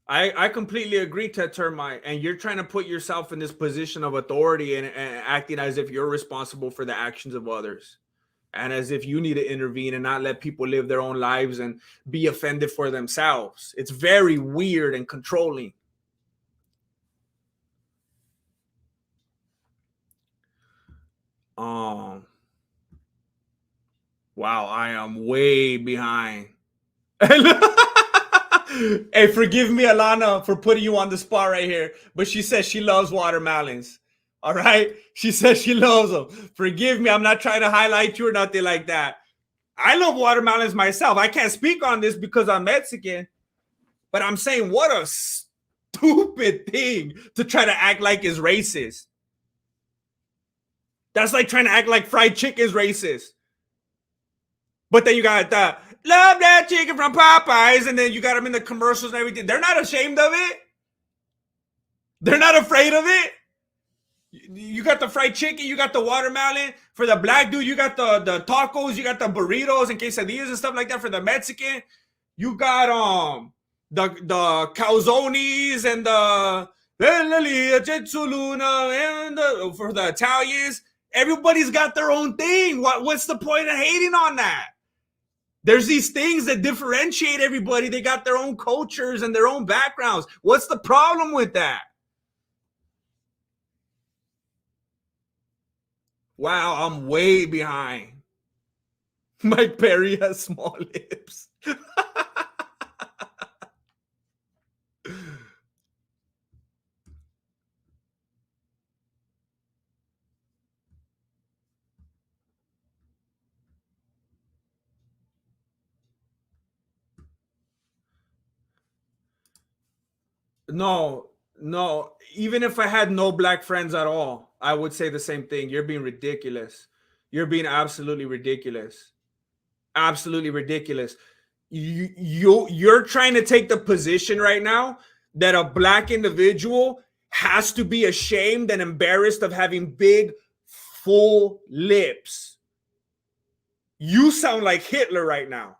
I completely agree, Ted Termite. And you're trying to put yourself in this position of authority and acting as if you're responsible for the actions of others. And as if you need to intervene and not let people live their own lives and be offended for themselves. It's very weird and controlling. Wow, I am way behind. Hey, forgive me, Alana, for putting you on the spot right here. But she says she loves watermelons. All right? She says she loves them. Forgive me. I'm not trying to highlight you or nothing like that. I love watermelons myself. I can't speak on this because I'm Mexican. But I'm saying what a stupid thing to try to act like is racist. That's like trying to act like fried chicken is racist. But then you got the love that chicken from Popeyes, and then you got them in the commercials and everything. They're not ashamed of it. They're not afraid of it. You got the fried chicken, you got the watermelon. For the black dude, you got the tacos, you got the burritos and quesadillas and stuff like that. For the Mexican, you got the calzones and the and for the Italians. Everybody's got their own thing. What's the point of hating on that? There's these things that differentiate everybody. They got their own cultures and their own backgrounds. What's the problem with that? Wow, I'm way behind. Mike Perry has small lips. No, no. Even if I had no black friends at all, I would say the same thing. You're being ridiculous. You're being absolutely ridiculous. Absolutely ridiculous. You're trying to take the position right now that a black individual has to be ashamed and embarrassed of having big, full lips. You sound like Hitler right now.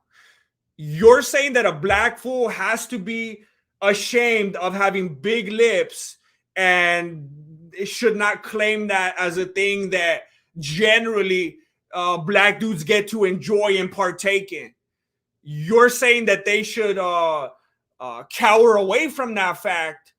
You're saying that a black fool has to be ashamed of having big lips and it should not claim that as a thing that generally black dudes get to enjoy and partake in. You're saying that they should cower away from that fact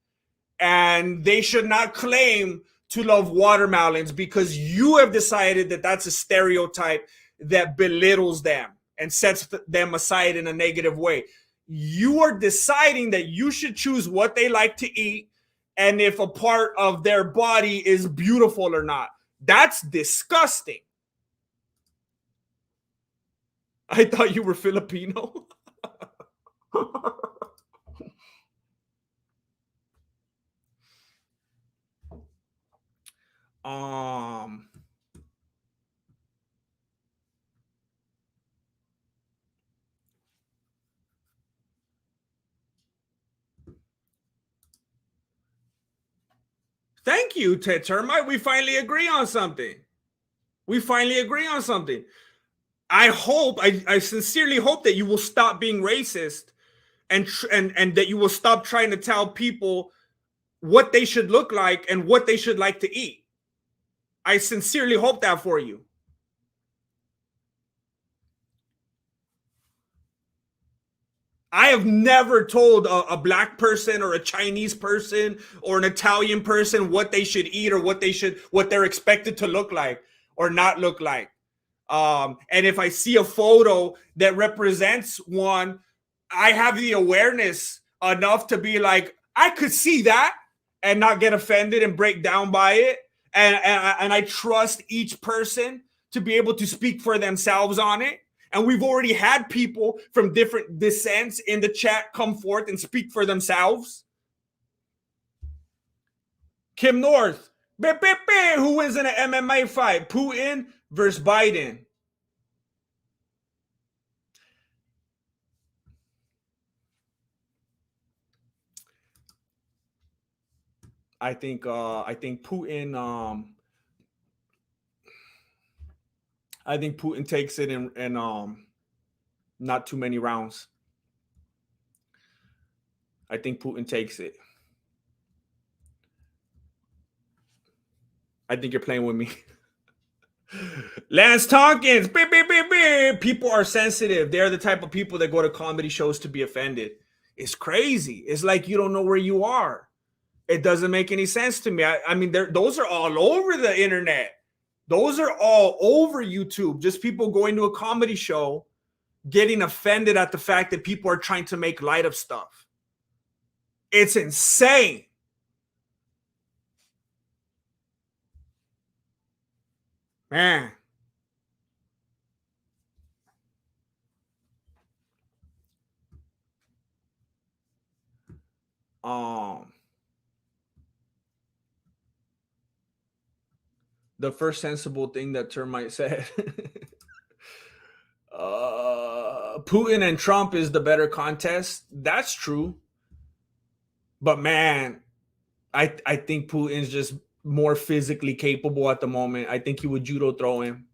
and they should not claim to love watermelons because you have decided that that's a stereotype that belittles them and sets them aside in a negative way. You are deciding that you should choose what they like to eat and if a part of their body is beautiful or not. That's disgusting. I thought you were Filipino. Thank you, Ted Termite. We finally agree on something. We finally agree on something. I hope, I sincerely hope that you will stop being racist and that you will stop trying to tell people what they should look like and what they should like to eat. I sincerely hope that for you. I have never told a black person or a Chinese person or an Italian person what they should eat or what they're expected to look like or not look like. And if I see a photo that represents one, I have the awareness enough to be like, I could see that and not get offended and break down by it. And I trust each person to be able to speak for themselves on it. And we've already had people from different descents in the chat come forth and speak for themselves. Kim North, who wins in an MMA fight? Putin versus Biden. I think Putin I think Putin takes it in not too many rounds. I think Putin takes it. I think you're playing with me. Lance Tompkins. Beep, beep, beep, beep. People are sensitive. They're the type of people that go to comedy shows to be offended. It's crazy. It's like you don't know where you are. It doesn't make any sense to me. I mean, those are all over the internet. Those are all over YouTube. Just people going to a comedy show, getting offended at the fact that people are trying to make light of stuff. It's insane. Man. The first sensible thing that Termite said. Putin and Trump is the better contest. That's true. But man, I think Putin's just more physically capable at the moment. I think he would judo throw him.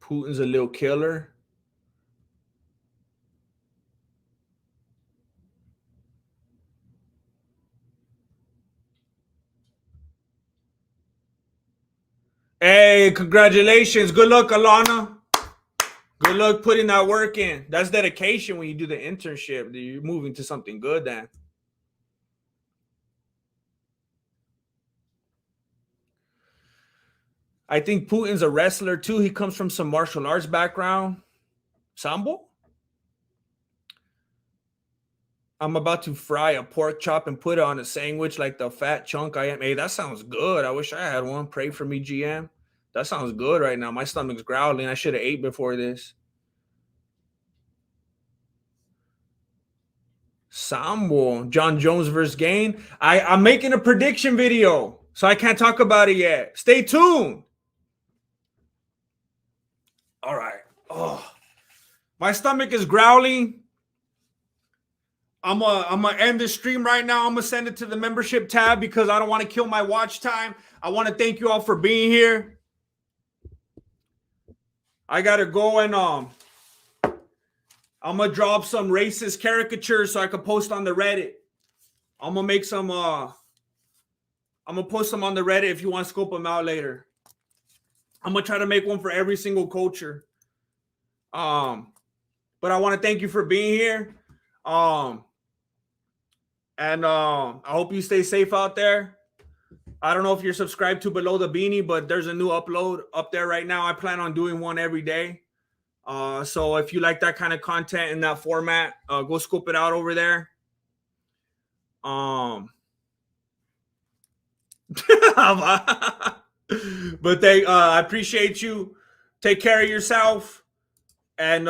Putin's a little killer. Hey, congratulations. Good luck, Alana. Good luck putting that work in. That's dedication when you do the internship. You're moving to something good then. I think Putin's a wrestler too. He comes from some martial arts background. Sambo? I'm about to fry a pork chop and put it on a sandwich like the fat chunk I am. Hey, that sounds good. I wish I had one. Pray for me, GM. That sounds good right now. My stomach's growling. I should have ate before this. Sambo. John Jones versus Gain. I'm making a prediction video, so I can't talk about it yet. Stay tuned. All right. Oh, my stomach is growling. I'm gonna end this stream right now. I'm gonna send it to the membership tab because I don't want to kill my watch time. I want to thank you all for being here. I gotta go and I'm gonna draw up some racist caricatures so I can post on the Reddit. I'm gonna make some I'm gonna post them on the Reddit if you want to scope them out later. I'm gonna try to make one for every single culture. But I want to thank you for being here. And I hope you stay safe out there. I don't know if you're subscribed to Below the Beanie, but there's a new upload up there right now. I plan on doing one every day. So if you like that kind of content in that format, go scope it out over there. But I appreciate you. Take care of yourself. And